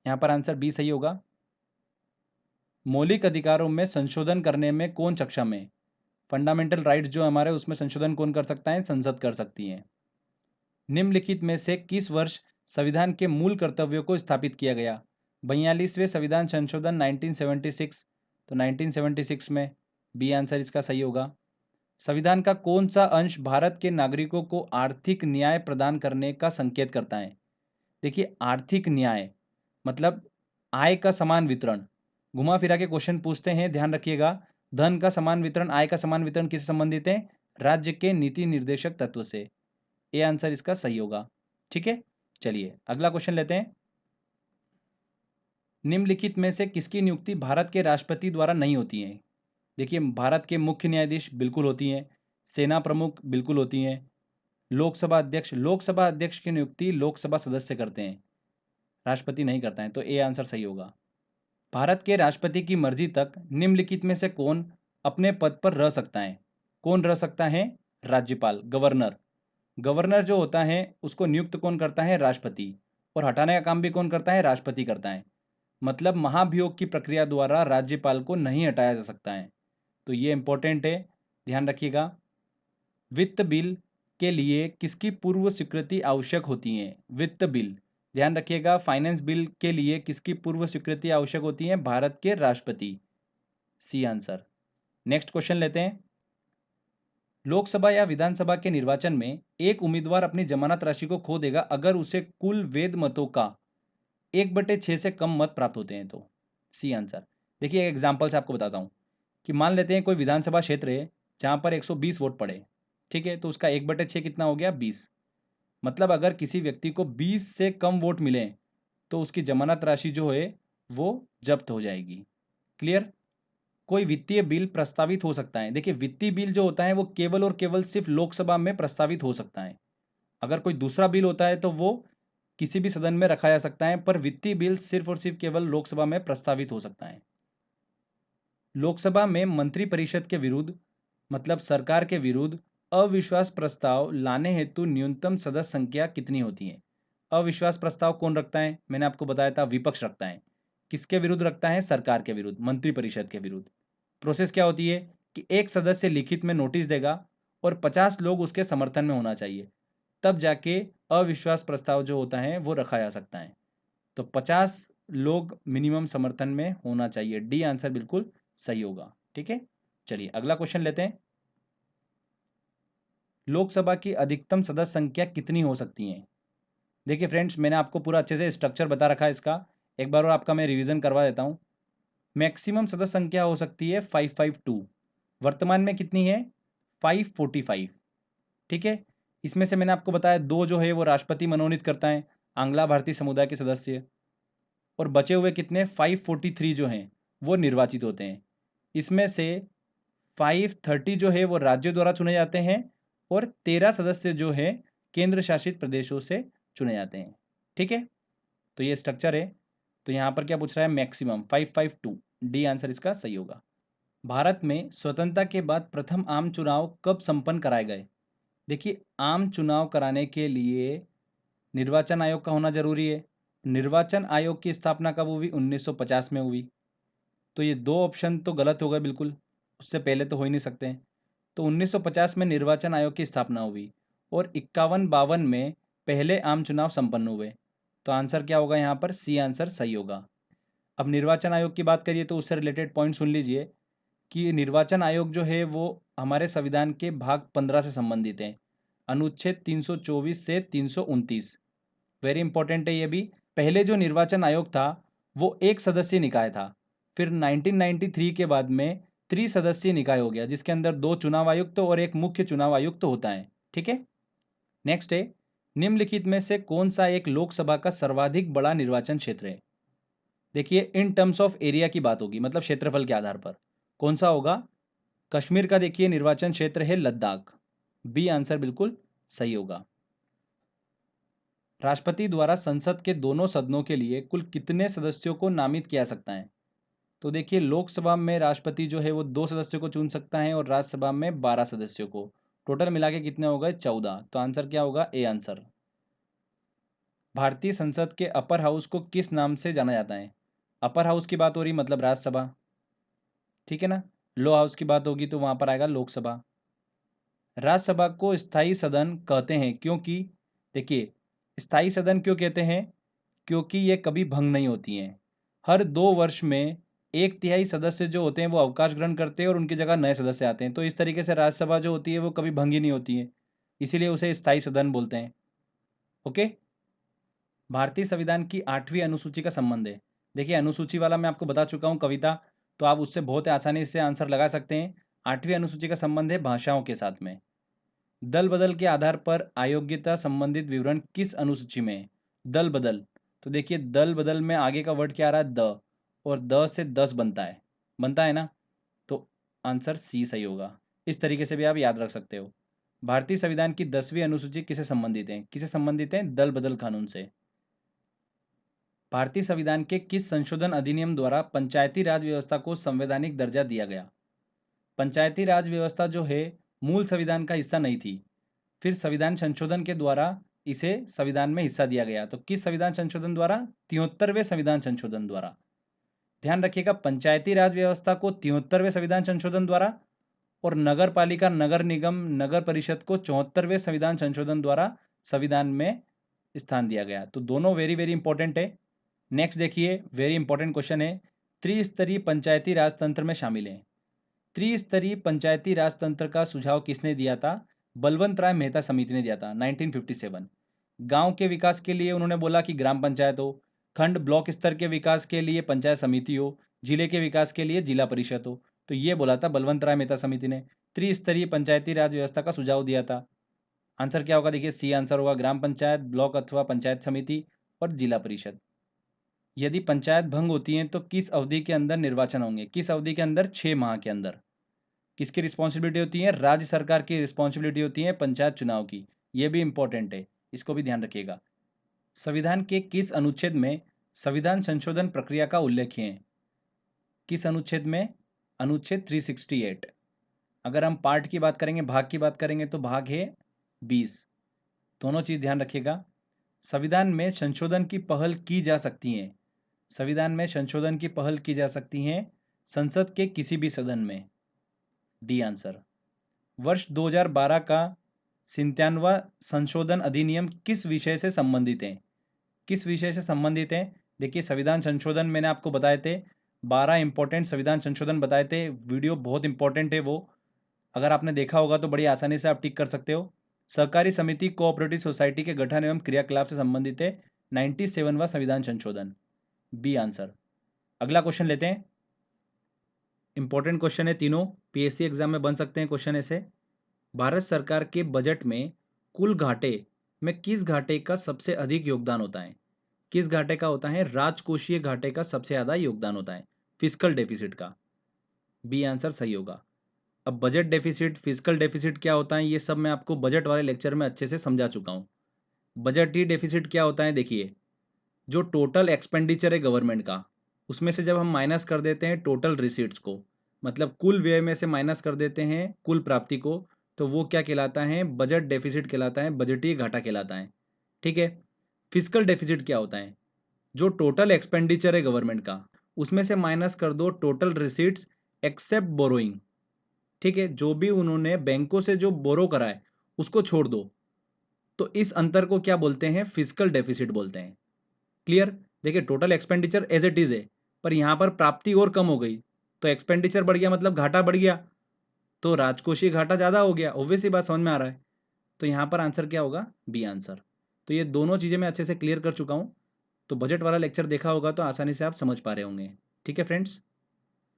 यहां पर आंसर बी सही होगा। मौलिक अधिकारों में संशोधन करने में कौन सक्षम है? फंडामेंटल राइट्स जो हमारे उसमें संशोधन कौन कर सकता है? संसद कर सकती है। निम्नलिखित में से किस वर्ष संविधान के मूल कर्तव्यों को स्थापित किया गया? 42वें संविधान संशोधन 1976, तो 1976 में। बी आंसर इसका सही होगा। संविधान का कौन सा अंश भारत के नागरिकों को आर्थिक न्याय प्रदान करने का संकेत करता है? देखिए आर्थिक न्याय मतलब आय का समान वितरण। घुमा फिरा के क्वेश्चन पूछते हैं, ध्यान रखिएगा। धन का समान वितरण, आय का समान वितरण किससे संबंधित है? राज्य के नीति निर्देशक तत्व से। ए आंसर इसका सही होगा। ठीक है, चलिए अगला क्वेश्चन लेते हैं। निम्नलिखित में से किसकी नियुक्ति भारत के राष्ट्रपति द्वारा नहीं होती है? देखिए भारत के मुख्य न्यायाधीश बिल्कुल होती हैं, सेना प्रमुख बिल्कुल होती हैं, लोकसभा अध्यक्ष की नियुक्ति लोकसभा सदस्य करते हैं, राष्ट्रपति नहीं करता है, तो ए आंसर सही होगा। भारत के राष्ट्रपति की मर्जी तक निम्नलिखित में से कौन अपने पद पर रह सकता है? कौन रह सकता है? राज्यपाल, गवर्नर। गवर्नर जो होता है उसको नियुक्त कौन करता है? राष्ट्रपति। और हटाने का काम भी कौन करता है? राष्ट्रपति करता है। मतलब महाभियोग की प्रक्रिया द्वारा राज्यपाल को नहीं हटाया जा सकता है। तो ये इंपॉर्टेंट है, ध्यान रखिएगा। वित्त बिल के लिए किसकी पूर्व स्वीकृति आवश्यक होती है? वित्त बिल, ध्यान रखिएगा, फाइनेंस बिल के लिए किसकी पूर्व स्वीकृति आवश्यक होती है? भारत के राष्ट्रपति, सी आंसर। नेक्स्ट क्वेश्चन लेते हैं। लोकसभा या विधानसभा के निर्वाचन में एक उम्मीदवार अपनी जमानत राशि को खो देगा अगर उसे कुल वैध मतों का 1/6 से कम मत प्राप्त होते हैं, तो सी आंसर। देखिए एक एग्जांपल से आपको बताता हूं कि मान लेते हैं कोई विधानसभा क्षेत्र है जहां पर 120 वोट पड़े, ठीक है, तो उसका 1/6 कितना हो गया? 20। मतलब अगर किसी व्यक्ति को 20 से कम वोट मिले तो उसकी जमानत राशि जो है वो जब्त हो जाएगी। क्लियर? कोई वित्तीय बिल प्रस्तावित हो सकता है। देखिए वित्तीय बिल जो होता है वो केवल और केवल सिर्फ लोकसभा में प्रस्तावित हो सकता है। अगर कोई दूसरा बिल होता है तो वो किसी भी सदन में रखा जा सकता है, पर वित्तीय बिल सिर्फ और सिर्फ केवल लोकसभा में प्रस्तावित हो सकता है। लोकसभा में मंत्रिपरिषद के विरुद्ध, मतलब सरकार के विरुद्ध अविश्वास प्रस्ताव लाने हेतु न्यूनतम सदस्य संख्या कितनी होती है? अविश्वास प्रस्ताव कौन रखता है? मैंने आपको बताया था विपक्ष रखता है। किसके विरुद्ध रखता है? सरकार के विरुद्ध, मंत्रिपरिषद के विरुद्ध। प्रोसेस क्या होती है कि एक सदस्य लिखित में नोटिस देगा और 50 लोग उसके समर्थन में होना चाहिए, तब जाके अविश्वास प्रस्ताव जो होता है वो रखा जा सकता है। तो 50 लोग मिनिमम समर्थन में होना चाहिए, डी आंसर बिल्कुल सही होगा। ठीक है, चलिए अगला क्वेश्चन लेते हैं। लोकसभा की अधिकतम सदस्य संख्या कितनी हो सकती है? देखिए फ्रेंड्स, मैंने आपको पूरा अच्छे से स्ट्रक्चर बता रखा है इसका, एक बार और आपका मैं रिवीजन करवा देता हूँ। मैक्सिमम सदस्य संख्या हो सकती है 552, वर्तमान में कितनी है? 545। ठीक है, इसमें से मैंने आपको बताया 2 जो है वो राष्ट्रपति मनोनीत करता है, आंग्ला भारतीय समुदाय के सदस्य, और बचे हुए कितने? 543 जो हैं वो निर्वाचित होते हैं। इसमें से 530 जो है वो राज्यों द्वारा चुने जाते हैं और 13 सदस्य जो है केंद्र शासित प्रदेशों से चुने जाते हैं। ठीक है, तो ये स्ट्रक्चर है। तो यहाँ पर क्या पूछ रहा है? मैक्सिमम 552, डी आंसर इसका सही होगा। भारत में स्वतंत्रता के बाद प्रथम आम चुनाव कब संपन्न कराए गए? देखिए आम चुनाव कराने के लिए निर्वाचन आयोग का होना जरूरी है। निर्वाचन आयोग की स्थापना कब हुई? 1950 में हुई। तो ये 2 ऑप्शन तो गलत हो गए बिल्कुल, उससे पहले तो हो ही नहीं सकते हैं। तो 1950 में निर्वाचन आयोग की स्थापना हुई और 51-52 में पहले आम चुनाव संपन्न हुए। तो आंसर क्या होगा यहाँ पर? सी आंसर सही होगा। अब निर्वाचन आयोग की बात करिए तो उससे रिलेटेड पॉइंट सुन लीजिए कि निर्वाचन आयोग जो है वो हमारे संविधान के भाग 15 से संबंधित है, अनुच्छेद 324 से 329। वेरी इंपॉर्टेंट है ये भी। पहले जो निर्वाचन आयोग था वो एक सदस्यीय निकाय था, फिर 1993 के बाद में त्रिसदस्यीय निकाय हो गया जिसके अंदर 2 चुनाव आयुक्त और एक मुख्य चुनाव आयुक्त होता है। ठीक है, नेक्स्ट है, निम्नलिखित में से कौन सा एक लोकसभा का सर्वाधिक बड़ा निर्वाचन क्षेत्र है? देखिए इन टर्म्स ऑफ एरिया की बात होगी, मतलब क्षेत्रफल के आधार पर कौन सा होगा? कश्मीर का देखिए निर्वाचन क्षेत्र है लद्दाख, बी आंसर बिल्कुल सही होगा। राष्ट्रपति द्वारा संसद के दोनों सदनों के लिए कुल कितने सदस्यों को नामित किया जा सकता है? तो देखिए लोकसभा में राष्ट्रपति जो है वो 2 सदस्यों को चुन सकता है और राज्यसभा में 12 सदस्यों को। टोटल मिला के कितने हो गए? 14। तो आंसर क्या होगा? A answer. भारतीय संसद के अपर हाउस को किस नाम से जाना जाता है? अपर हाउस की बात हो रही मतलब राज्यसभा, ठीक है ना। लो हाउस की बात होगी तो वहां पर आएगा लोकसभा। राज्यसभा को स्थायी सदन कहते हैं क्योंकि, देखिए स्थायी सदन क्यों कहते हैं? क्योंकि ये कभी भंग नहीं होती हैं। हर 2 वर्ष में 1/3 सदस्य जो होते हैं वो अवकाश ग्रहण करते हैं और उनकी जगह नए सदस्य आते हैं। तो इस तरीके से राज्यसभा जो होती है वो कभी भंग ही नहीं होती है, इसीलिए उसे स्थायी सदन बोलते हैं। ओके, भारतीय संविधान की 8वीं अनुसूची का संबंध है। देखिए अनुसूची वाला मैं आपको बता चुका हूँ कविता, तो आप उससे बहुत आसानी से आंसर लगा सकते हैं। 8वीं अनुसूची का संबंध है भाषाओं के साथ में। दल बदल के आधार पर अयोग्यता संबंधित विवरण किस अनुसूची में है? दल बदल, तो देखिए दल बदल में आगे का वर्ड क्या आ रहा है? द, और द से 10 बनता है ना। तो आंसर सी सही होगा। इस तरीके से भी आप याद रख सकते हो। भारतीय संविधान की 10वीं अनुसूची किसे संबंधित है? किसे संबंधित है? दल बदल कानून से। भारतीय संविधान के किस संशोधन अधिनियम द्वारा पंचायती राज व्यवस्था को संवैधानिक दर्जा दिया गया? पंचायती राज व्यवस्था जो है मूल संविधान का हिस्सा नहीं थी, फिर संविधान संशोधन के द्वारा इसे संविधान में हिस्सा दिया गया। तो किस संविधान संशोधन द्वारा? 73वें संविधान संशोधन द्वारा। ध्यान रखिएगा, पंचायती राज व्यवस्था को 73वें संविधान संशोधन द्वारा और नगर पालिका, नगर निगम, नगर परिषद को 74वें संविधान संशोधन द्वारा संविधान में स्थान दिया गया। तो दोनों वेरी वेरी इंपॉर्टेंट है। नेक्स्ट देखिए, वेरी इंपॉर्टेंट क्वेश्चन है, त्रिस्तरीय पंचायती राज तंत्र में शामिल है। त्रिस्तरीय पंचायती राज तंत्र का सुझाव किसने दिया था? बलवंत राय मेहता समिति ने दिया था 1957। गांव के विकास के लिए उन्होंने बोला कि ग्राम पंचायत हो, खंड ब्लॉक स्तर के विकास के लिए पंचायत समिति हो, जिले के विकास के लिए जिला परिषद हो। तो ये बोला था बलवंत राय मेहता समिति ने, त्रिस्तरीय पंचायती राज व्यवस्था का सुझाव दिया था। आंसर क्या होगा? देखिए सी आंसर होगा, ग्राम पंचायत, ब्लॉक अथवा पंचायत समिति और जिला परिषद। यदि पंचायत भंग होती है तो किस अवधि के अंदर निर्वाचन होंगे? किस अवधि के अंदर? 6 माह के अंदर। किसकी रिस्पॉन्सिबिलिटी होती है? राज्य सरकार की रिस्पॉन्सिबिलिटी होती है पंचायत चुनाव की। यह भी इंपॉर्टेंट है, इसको भी ध्यान रखिएगा। संविधान के किस अनुच्छेद में संविधान संशोधन प्रक्रिया का उल्लेख है? किस अनुच्छेद में? अनुच्छेद 368। अगर हम पार्ट की बात करेंगे, भाग की बात करेंगे, तो भाग है 20। दोनों चीज ध्यान रखिएगा। संविधान में संशोधन की पहल की जा सकती है। संविधान में संशोधन की पहल की जा सकती है संसद के किसी भी सदन में। D answer. वर्ष 2012 का 97वां संशोधन अधिनियम किस विषय से संबंधित है? किस विषय से संबंधित है? देखिए संविधान संशोधन मैंने आपको बताए थे, 12 इंपॉर्टेंट संविधान संशोधन बताए थे। वीडियो बहुत इंपॉर्टेंट है वो, अगर आपने देखा होगा तो बड़ी आसानी से आप टिक कर सकते हो। सहकारी समिति कोऑपरेटिव सोसाइटी के गठन एवं क्रियाकलाप से संबंधित है 97वां संविधान संशोधन। B answer. अगला क्वेश्चन लेते हैं, इंपॉर्टेंट क्वेश्चन है, तीनों पीएससी एग्जाम में बन सकते हैं क्वेश्चन ऐसे। भारत सरकार के बजट में कुल घाटे में किस घाटे का सबसे अधिक योगदान होता है? किस घाटे का होता है? राजकोषीय घाटे का सबसे ज्यादा योगदान होता है, फिस्कल डेफिसिट का। बी आंसर सही होगा। अब बजट डेफिसिट, फिस्कल डेफिसिट क्या होता है, ये सब मैं आपको बजट वाले लेक्चर में अच्छे से समझा चुका हूँ। बजटीय डेफिसिट क्या होता है? देखिए जो टोटल एक्सपेंडिचर है गवर्नमेंट का, उसमें से जब हम माइनस कर देते हैं टोटल रिसीट्स को, मतलब कुल व्यय में से माइनस कर देते हैं कुल प्राप्ति को, तो वो क्या कहलाता है? बजट डेफिसिट कहलाता है, बजटीय घाटा कहलाता है। ठीक है। फिस्कल डेफिसिट क्या होता है? जो टोटल एक्सपेंडिचर है गवर्नमेंट का, उसमें से माइनस कर दो टोटल रिसीट्स एक्सेप्ट बोरोइंग। ठीक है, जो भी उन्होंने बैंकों से जो बोरो करा है उसको छोड़ दो, तो इस अंतर को क्या बोलते हैं? फिस्कल डेफिसिट बोलते हैं। क्लियर? देखिए total expenditure as it is है, पर यहां पर प्राप्ति और कम हो गई, तो एक्सपेंडिचर बढ़ गया मतलब घाटा बढ़ गया, तो राजकोषीय घाटा ज्यादा हो गया। ऑब्वियस ही बात समझ में आ रहा है। तो यहां पर आंसर क्या होगा? B answer. तो ये दोनों चीजें मैं अच्छे से क्लियर कर चुका हूं, तो बजट वाला लेक्चर देखा होगा तो आसानी से आप समझ पा रहे होंगे। ठीक है फ्रेंड्स,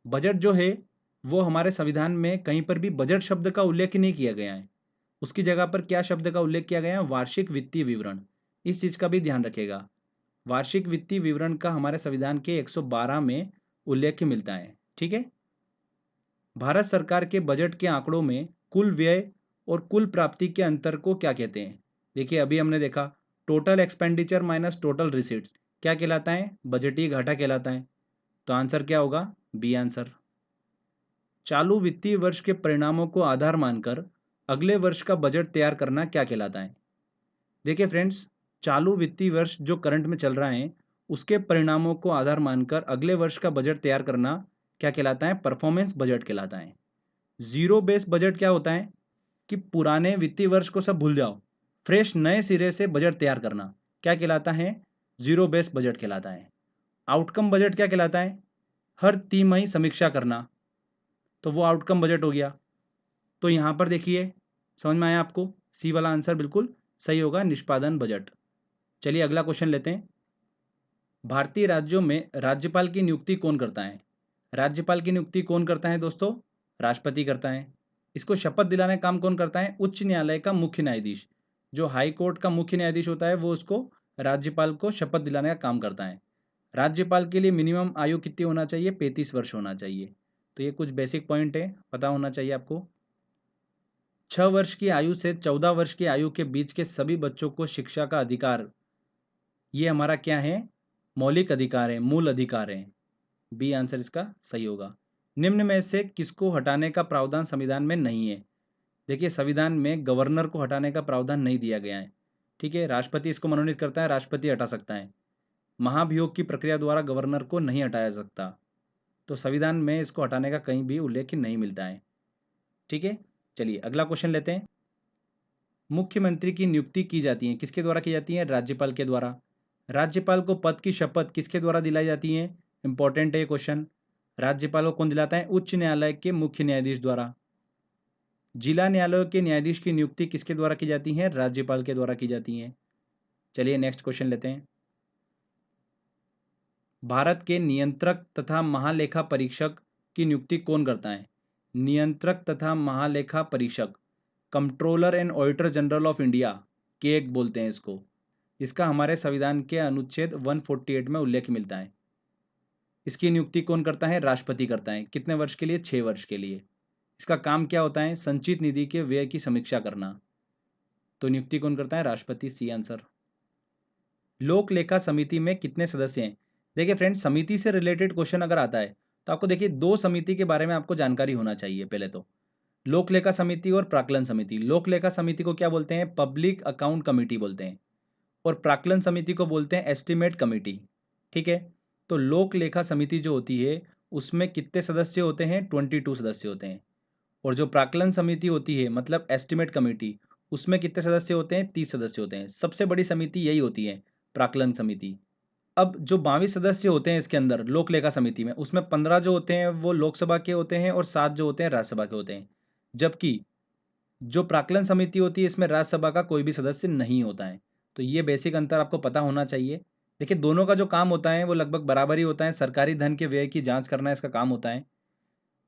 बजट जो है वो हमारे संविधान में कहीं पर भी बजट शब्द का उल्लेख नहीं किया गया है, उसकी जगह पर क्या शब्द का उल्लेख किया गया है? वार्षिक वित्तीय विवरण। इस चीज का भी ध्यान रखिएगा। वार्षिक वित्तीय विवरण का हमारे संविधान के 112 में उल्लेख मिलता है। ठीक है। भारत सरकार के बजट के आंकड़ों में कुल व्यय और कुल प्राप्ति के अंतर को क्या कहते हैं? देखिए अभी हमने देखा total expenditure minus total receipts क्या कहलाता है? बजटीय घाटा कहलाता है। तो आंसर क्या होगा? B answer. चालू वित्तीय वर्ष के परिणामों को आधार मानकर अगले वर्ष का बजट तैयार करना क्या कहलाता है? देखिए फ्रेंड्स, चालू वित्तीय वर्ष जो करंट में चल रहा है उसके परिणामों को आधार मानकर अगले वर्ष का बजट तैयार करना क्या कहलाता है? परफॉर्मेंस बजट कहलाता है। जीरो बेस बजट क्या होता है? कि पुराने वित्तीय वर्ष को सब भूल जाओ, फ्रेश नए सिरे से बजट तैयार करना क्या कहलाता है? जीरो बेस बजट कहलाता है। आउटकम बजट क्या कहलाता है? हर तिमाही समीक्षा करना, तो वो आउटकम बजट हो गया। तो यहां पर देखिए समझ में आया आपको? सी वाला आंसर बिल्कुल सही होगा, निष्पादन बजट। चलिए अगला क्वेश्चन लेते हैं। भारतीय राज्यों में राज्यपाल की नियुक्ति कौन करता है? राज्यपाल की नियुक्ति कौन करता है दोस्तों? राष्ट्रपति करता है। इसको शपथ दिलाने का काम कौन करता है? उच्च न्यायालय का मुख्य न्यायाधीश। जो हाई कोर्ट का मुख्य न्यायाधीश होता है वो उसको राज्यपाल को शपथ दिलाने का काम करता है। राज्यपाल के लिए मिनिमम आयु कितनी होना चाहिए? 35 वर्ष होना चाहिए। तो ये कुछ बेसिक पॉइंट है, पता होना चाहिए आपको। 6 वर्ष की आयु से 14 वर्ष की आयु के बीच के सभी बच्चों को शिक्षा का अधिकार, ये हमारा क्या है, मौलिक अधिकार है, मूल अधिकार है। बी आंसर इसका सही होगा। निम्न में से किसको हटाने का प्रावधान संविधान में नहीं है? देखिए, संविधान में गवर्नर को हटाने का प्रावधान नहीं दिया गया है। ठीक है, राष्ट्रपति इसको मनोनीत करता है, राष्ट्रपति हटा सकता है। महाभियोग की प्रक्रिया द्वारा गवर्नर को नहीं हटाया सकता, तो संविधान में इसको हटाने का कहीं भी उल्लेख नहीं मिलता है। ठीक है, चलिए अगला क्वेश्चन लेते हैं। मुख्यमंत्री की नियुक्ति की जाती है, किसके द्वारा की जाती है? राज्यपाल के द्वारा। राज्यपाल को पद की शपथ किसके द्वारा दिलाई जाती है? इंपॉर्टेंट है ये क्वेश्चन। राज्यपाल को कौन दिलाता है? उच्च न्यायालय के मुख्य न्यायाधीश द्वारा। जिला न्यायालयों के न्यायाधीश की नियुक्ति किसके द्वारा की जाती है? राज्यपाल के द्वारा की जाती है। चलिए नेक्स्ट क्वेश्चन लेते हैं। भारत के नियंत्रक तथा महालेखा परीक्षक की नियुक्ति कौन करता है? नियंत्रक तथा महालेखा परीक्षक, controller and auditor general of India, cake बोलते हैं इसको। इसका हमारे संविधान के अनुच्छेद 148 में उल्लेख मिलता है। इसकी नियुक्ति कौन करता है? राष्ट्रपति करता है। कितने वर्ष के लिए? 6 वर्ष के लिए। इसका काम क्या होता है? संचित निधि के व्यय की समीक्षा करना। तो नियुक्ति कौन करता है? राष्ट्रपति, सी आंसर। लोक लेखा समिति में कितने सदस्य हैं? देखिए फ्रेंड्स, समिति से रिलेटेड क्वेश्चन अगर आता है तो आपको देखिए 2 समिति के बारे में आपको जानकारी होना चाहिए। पहले तो लोक लेखा समिति और प्राक्कलन समिति। लोक लेखा समिति को क्या बोलते हैं? पब्लिक अकाउंट कमेटी बोलते हैं, और प्राक्कलन समिति को बोलते हैं एस्टिमेट कमेटी। ठीक है, तो लोक लेखा समिति जो होती है उसमें कितने सदस्य होते हैं? 22 सदस्य होते हैं। और जो प्राक्कलन समिति होती है मतलब एस्टिमेट कमेटी, उसमें कितने सदस्य होते हैं? 30 सदस्य होते हैं। सबसे बड़ी समिति यही होती है, प्राक्कलन समिति। अब जो 22 सदस्य होते हैं इसके अंदर लोक लेखा समिति में, उसमें 15 जो होते हैं वो लोकसभा के होते हैं और 7 जो होते हैं राज्यसभा के होते हैं। जबकि जो प्राक्कलन समिति होती है इसमें राज्यसभा का कोई भी सदस्य नहीं होता है। तो ये बेसिक अंतर आपको पता होना चाहिए। देखिए, दोनों का जो काम होता है वो लगभग बराबर ही होता है। सरकारी धन के व्यय की जांच करना इसका काम होता है।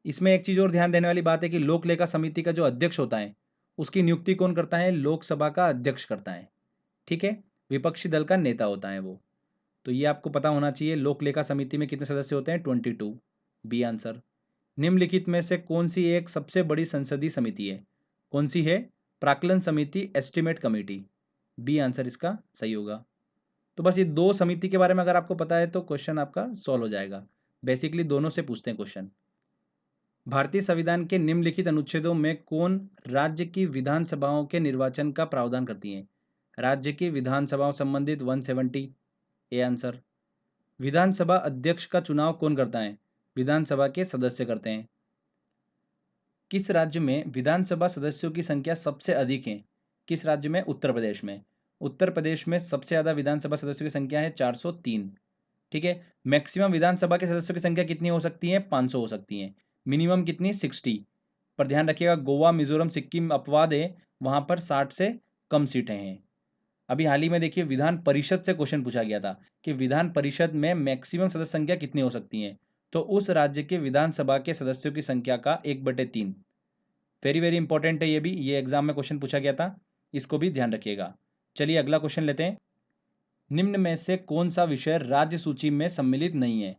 इसमें एक चीज़ और ध्यान देने वाली बात है कि लोक लेखा समिति का जो अध्यक्ष होता है उसकी नियुक्ति कौन करता है? लोकसभा का अध्यक्ष करता है। ठीक है, विपक्षी दल का नेता होता है वो। तो ये आपको पता होना चाहिए। लोक लेखा समिति में कितने सदस्य होते हैं? 22, बी आंसर। निम्नलिखित में से कौन सी एक सबसे बड़ी संसदीय समिति है? कौन सी है? प्राक्कलन समिति, एस्टिमेट कमेटी, बी आंसर इसका सही होगा। तो बस ये 2 समिति के बारे में अगर आपको पता है तो क्वेश्चन आपका सॉल्व हो जाएगा। बेसिकली दोनों से पूछते हैं क्वेश्चन। भारतीय संविधान के निम्नलिखित अनुच्छेदों में कौन राज्य की विधानसभाओं के निर्वाचन का प्रावधान करती है? राज्य की विधानसभाओं संबंधित 170, ए आंसर। विधानसभा अध्यक्ष का चुनाव कौन करता है? विधानसभा के सदस्य करते हैं। किस राज्य में विधानसभा सदस्यों की संख्या सबसे अधिक है? किस राज्य में? उत्तर प्रदेश में। उत्तर प्रदेश में सबसे ज़्यादा विधानसभा सदस्यों की संख्या है 403। ठीक है, मैक्सिमम विधानसभा के सदस्यों की संख्या कितनी हो सकती है? 500 हो सकती है। मिनिमम कितनी? 60। पर ध्यान रखिएगा, गोवा, मिजोरम, सिक्किम अपवाद है, वहाँ पर 60 से कम सीटें हैं। अभी हाल ही में देखिए विधान परिषद से क्वेश्चन पूछा गया था कि विधान परिषद में मैक्सिमम सदस्य संख्या कितनी हो सकती है? तो उस राज्य के विधानसभा के सदस्यों की संख्या का 1/3। वेरी वेरी इंपॉर्टेंट है ये भी, ये एग्जाम में क्वेश्चन पूछा गया था, इसको भी ध्यान रखिएगा। चलिए अगला क्वेश्चन लेते हैं। निम्न में से कौन सा विषय राज्य सूची में सम्मिलित नहीं है?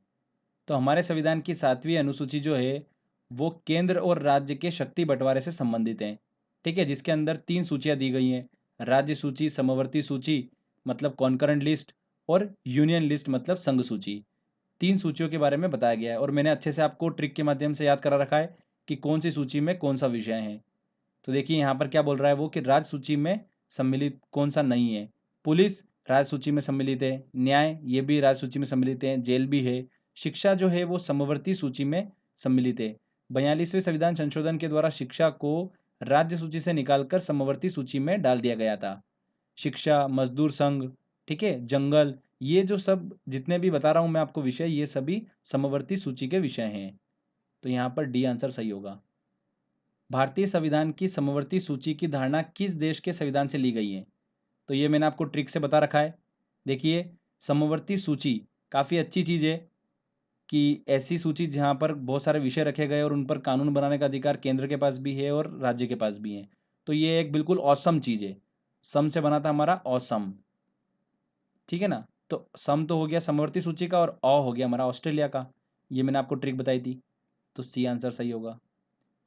तो हमारे संविधान की 7वीं अनुसूची जो है वो केंद्र और राज्य के शक्ति बंटवारे से संबंधित है। ठीक है, जिसके अंदर 3 सूचियां दी गई हैं, राज्य सूची, समवर्ती सूची मतलब कॉन्करेंट लिस्ट, और यूनियन लिस्ट मतलब संघ सूची। 3 सूचियों के बारे में बताया गया है और मैंने अच्छे से आपको ट्रिक के माध्यम से याद करा रखा है कि कौन सी सूची में कौन सा विषय है। तो देखिए यहाँ पर क्या बोल रहा है वो कि राज्य सूची में सम्मिलित कौन सा नहीं है? पुलिस राज्य सूची में सम्मिलित है, न्याय ये भी राज्य सूची में सम्मिलित है, जेल भी है, शिक्षा जो है वो समवर्ती सूची में सम्मिलित है। 42वें संविधान संशोधन के द्वारा शिक्षा को राज्य सूची से निकालकर समवर्ती सूची में डाल दिया गया था। शिक्षा, मजदूर संघ, ठीक है, जंगल, ये जो सब जितने भी बता रहा हूँ मैं आपको विषय, ये सभी समवर्ती सूची के विषय हैं। तो यहाँ पर डी आंसर सही होगा। भारतीय संविधान की समवर्ती सूची की धारणा किस देश के संविधान से ली गई है? तो ये मैंने आपको ट्रिक से बता रखा है। देखिए, समवर्ती सूची काफ़ी अच्छी चीज़ है कि ऐसी सूची जहाँ पर बहुत सारे विषय रखे गए और उन पर कानून बनाने का अधिकार केंद्र के पास भी है और राज्य के पास भी है। तो ये एक बिल्कुल ऑसम चीज़ है। सम से बना था हमारा ऑसम, ठीक है ना। तो सम तो हो गया समवर्ती सूची का और हो गया हमारा ऑस्ट्रेलिया का। ये मैंने आपको ट्रिक बताई थी। तो सी आंसर सही होगा।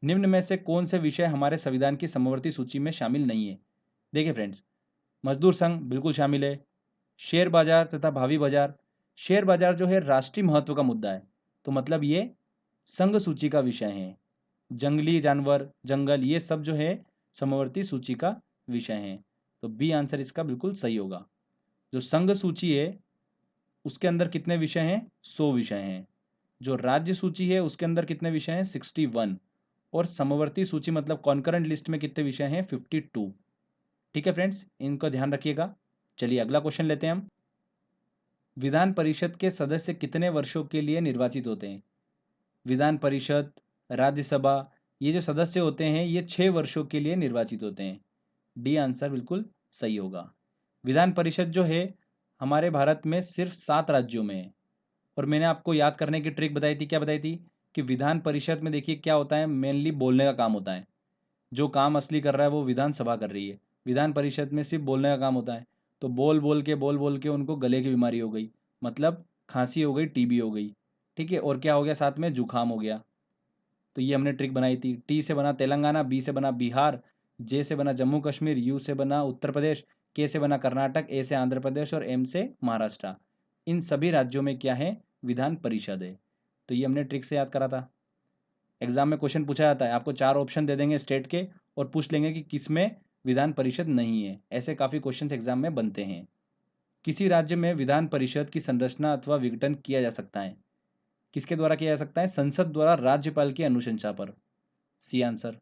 निम्न में से कौन से विषय हमारे संविधान की समवर्ती सूची में शामिल नहीं है? देखिए फ्रेंड्स, मजदूर संघ बिल्कुल शामिल है, शेयर बाजार तथा भावी बाजार। शेयर बाजार जो है राष्ट्रीय महत्व का मुद्दा है, तो मतलब ये संघ सूची का विषय है। जंगली जानवर, जंगल, ये सब जो है समवर्ती सूची का विषय है, तो बी आंसर इसका बिल्कुल सही होगा। जो संघ सूची है उसके अंदर कितने विषय हैं? 100 विषय हैं। जो राज्य सूची है उसके अंदर कितने विषय हैं? 61। और समवर्ती सूची मतलब कॉन्करेंट लिस्ट में कितने विषय हैं? 52। ठीक है फ्रेंड्स, इनका ध्यान रखिएगा। चलिए अगला क्वेश्चन लेते हैं हम। विधान परिषद के सदस्य कितने वर्षों के लिए निर्वाचित होते हैं? विधान परिषद, राज्यसभा, ये जो सदस्य होते हैं ये 6 वर्षों के लिए निर्वाचित होते हैं। डी आंसर बिल्कुल सही होगा। विधान परिषद जो है हमारे भारत में सिर्फ 7 राज्यों में है। और मैंने आपको याद करने की ट्रिक बताई थी, क्या बताई थी? कि विधान परिषद में देखिए क्या होता है, मेनली बोलने का काम होता है। जो काम असली कर रहा है वो विधानसभा कर रही है। विधान परिषद में सिर्फ बोलने का काम होता है। तो बोल बोल के उनको गले की बीमारी हो गई, मतलब खांसी हो गई, टीबी हो गई। ठीक है, और क्या हो गया साथ में? जुखाम हो गया। तो ये हमने ट्रिक बनाई थी। टी से बना तेलंगाना, बी से बना बिहार, जे से बना जम्मू कश्मीर, यू से बना उत्तर प्रदेश, के से बना कर्नाटक, ए से आंध्र प्रदेश और एम से महाराष्ट्र। इन सभी राज्यों में क्या है? विधान परिषद है। तो ये हमने ट्रिक से याद करा था। एग्जाम में क्वेश्चन पूछा जाता है, आपको 4 ऑप्शन दे देंगे स्टेट के और पूछ लेंगे कि किस में विधान परिषद नहीं है। ऐसे काफ़ी क्वेश्चन एग्जाम में बनते हैं। किसी राज्य में विधान परिषद की संरचना अथवा विघटन किया जा सकता है? किसके द्वारा किया जा सकता है? संसद द्वारा राज्यपाल की अनुशंसा पर। C answer.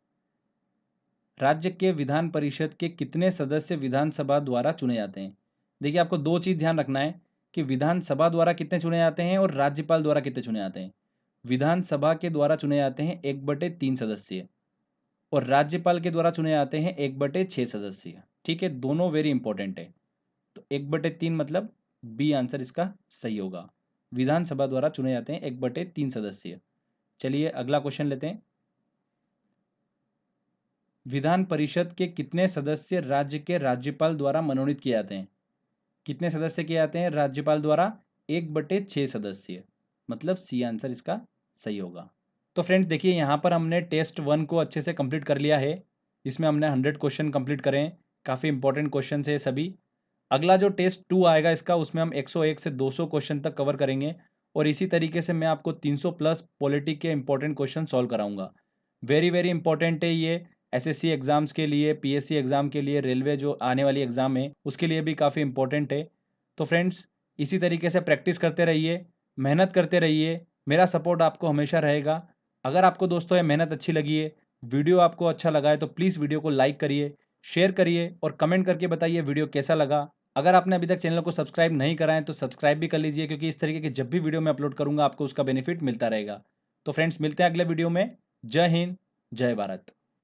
राज्य के विधान परिषद के कितने सदस्य विधानसभा द्वारा चुने जाते हैं? देखिए आपको 2 चीज ध्यान रखना है कि विधानसभा द्वारा कितने चुने जाते हैं और राज्यपाल द्वारा कितने चुने जाते हैं। विधानसभा के द्वारा चुने जाते हैं 1/3 सदस्य और राज्यपाल के द्वारा चुने जाते हैं 1/6 सदस्य। ठीक है, दोनों वेरी इंपॉर्टेंट है। तो 1/3 मतलब बी आंसर इसका सही होगा। विधानसभा द्वारा चुने जाते हैं 1/3 सदस्य। चलिए अगला क्वेश्चन लेते हैं। विधान परिषद के कितने सदस्य राज्य के राज्यपाल द्वारा मनोनीत किए जाते हैं? कितने सदस्य किए जाते हैं राज्यपाल द्वारा? 1/6 सदस्य, मतलब सी आंसर इसका सही होगा। तो फ्रेंड्स देखिए यहाँ पर हमने टेस्ट 1 को अच्छे से कंप्लीट कर लिया है। इसमें हमने 100 क्वेश्चन कंप्लीट करें। काफ़ी इंपॉर्टेंट क्वेश्चन है सभी। अगला जो टेस्ट 2 आएगा इसका, उसमें हम 101 से 200 क्वेश्चन तक कवर करेंगे और इसी तरीके से मैं आपको 300 प्लस पॉलिटी के इंपॉर्टेंट क्वेश्चन सॉल्व कराऊंगा। वेरी वेरी इंपॉर्टेंट है ये एसएससी एग्जाम्स के लिए, पीएससी एग्जाम के लिए, रेलवे जो आने वाली एग्जाम है उसके लिए भी काफ़ी इंपॉर्टेंट है। तो फ्रेंड्स इसी तरीके से प्रैक्टिस करते रहिए, मेहनत करते रहिए। मेरा सपोर्ट आपको हमेशा रहेगा। अगर आपको दोस्तों ये मेहनत अच्छी लगी है, वीडियो आपको अच्छा लगा है, तो प्लीज़ वीडियो को लाइक करिए, शेयर करिए और कमेंट करके बताइए वीडियो कैसा लगा। अगर आपने अभी तक चैनल को सब्सक्राइब नहीं करा है तो सब्सक्राइब भी कर लीजिए, क्योंकि इस तरीके की जब भी वीडियो मैं अपलोड करूंगा आपको उसका बेनिफिट मिलता रहेगा। तो फ्रेंड्स मिलते हैं अगले वीडियो में। जय हिंद, जय भारत।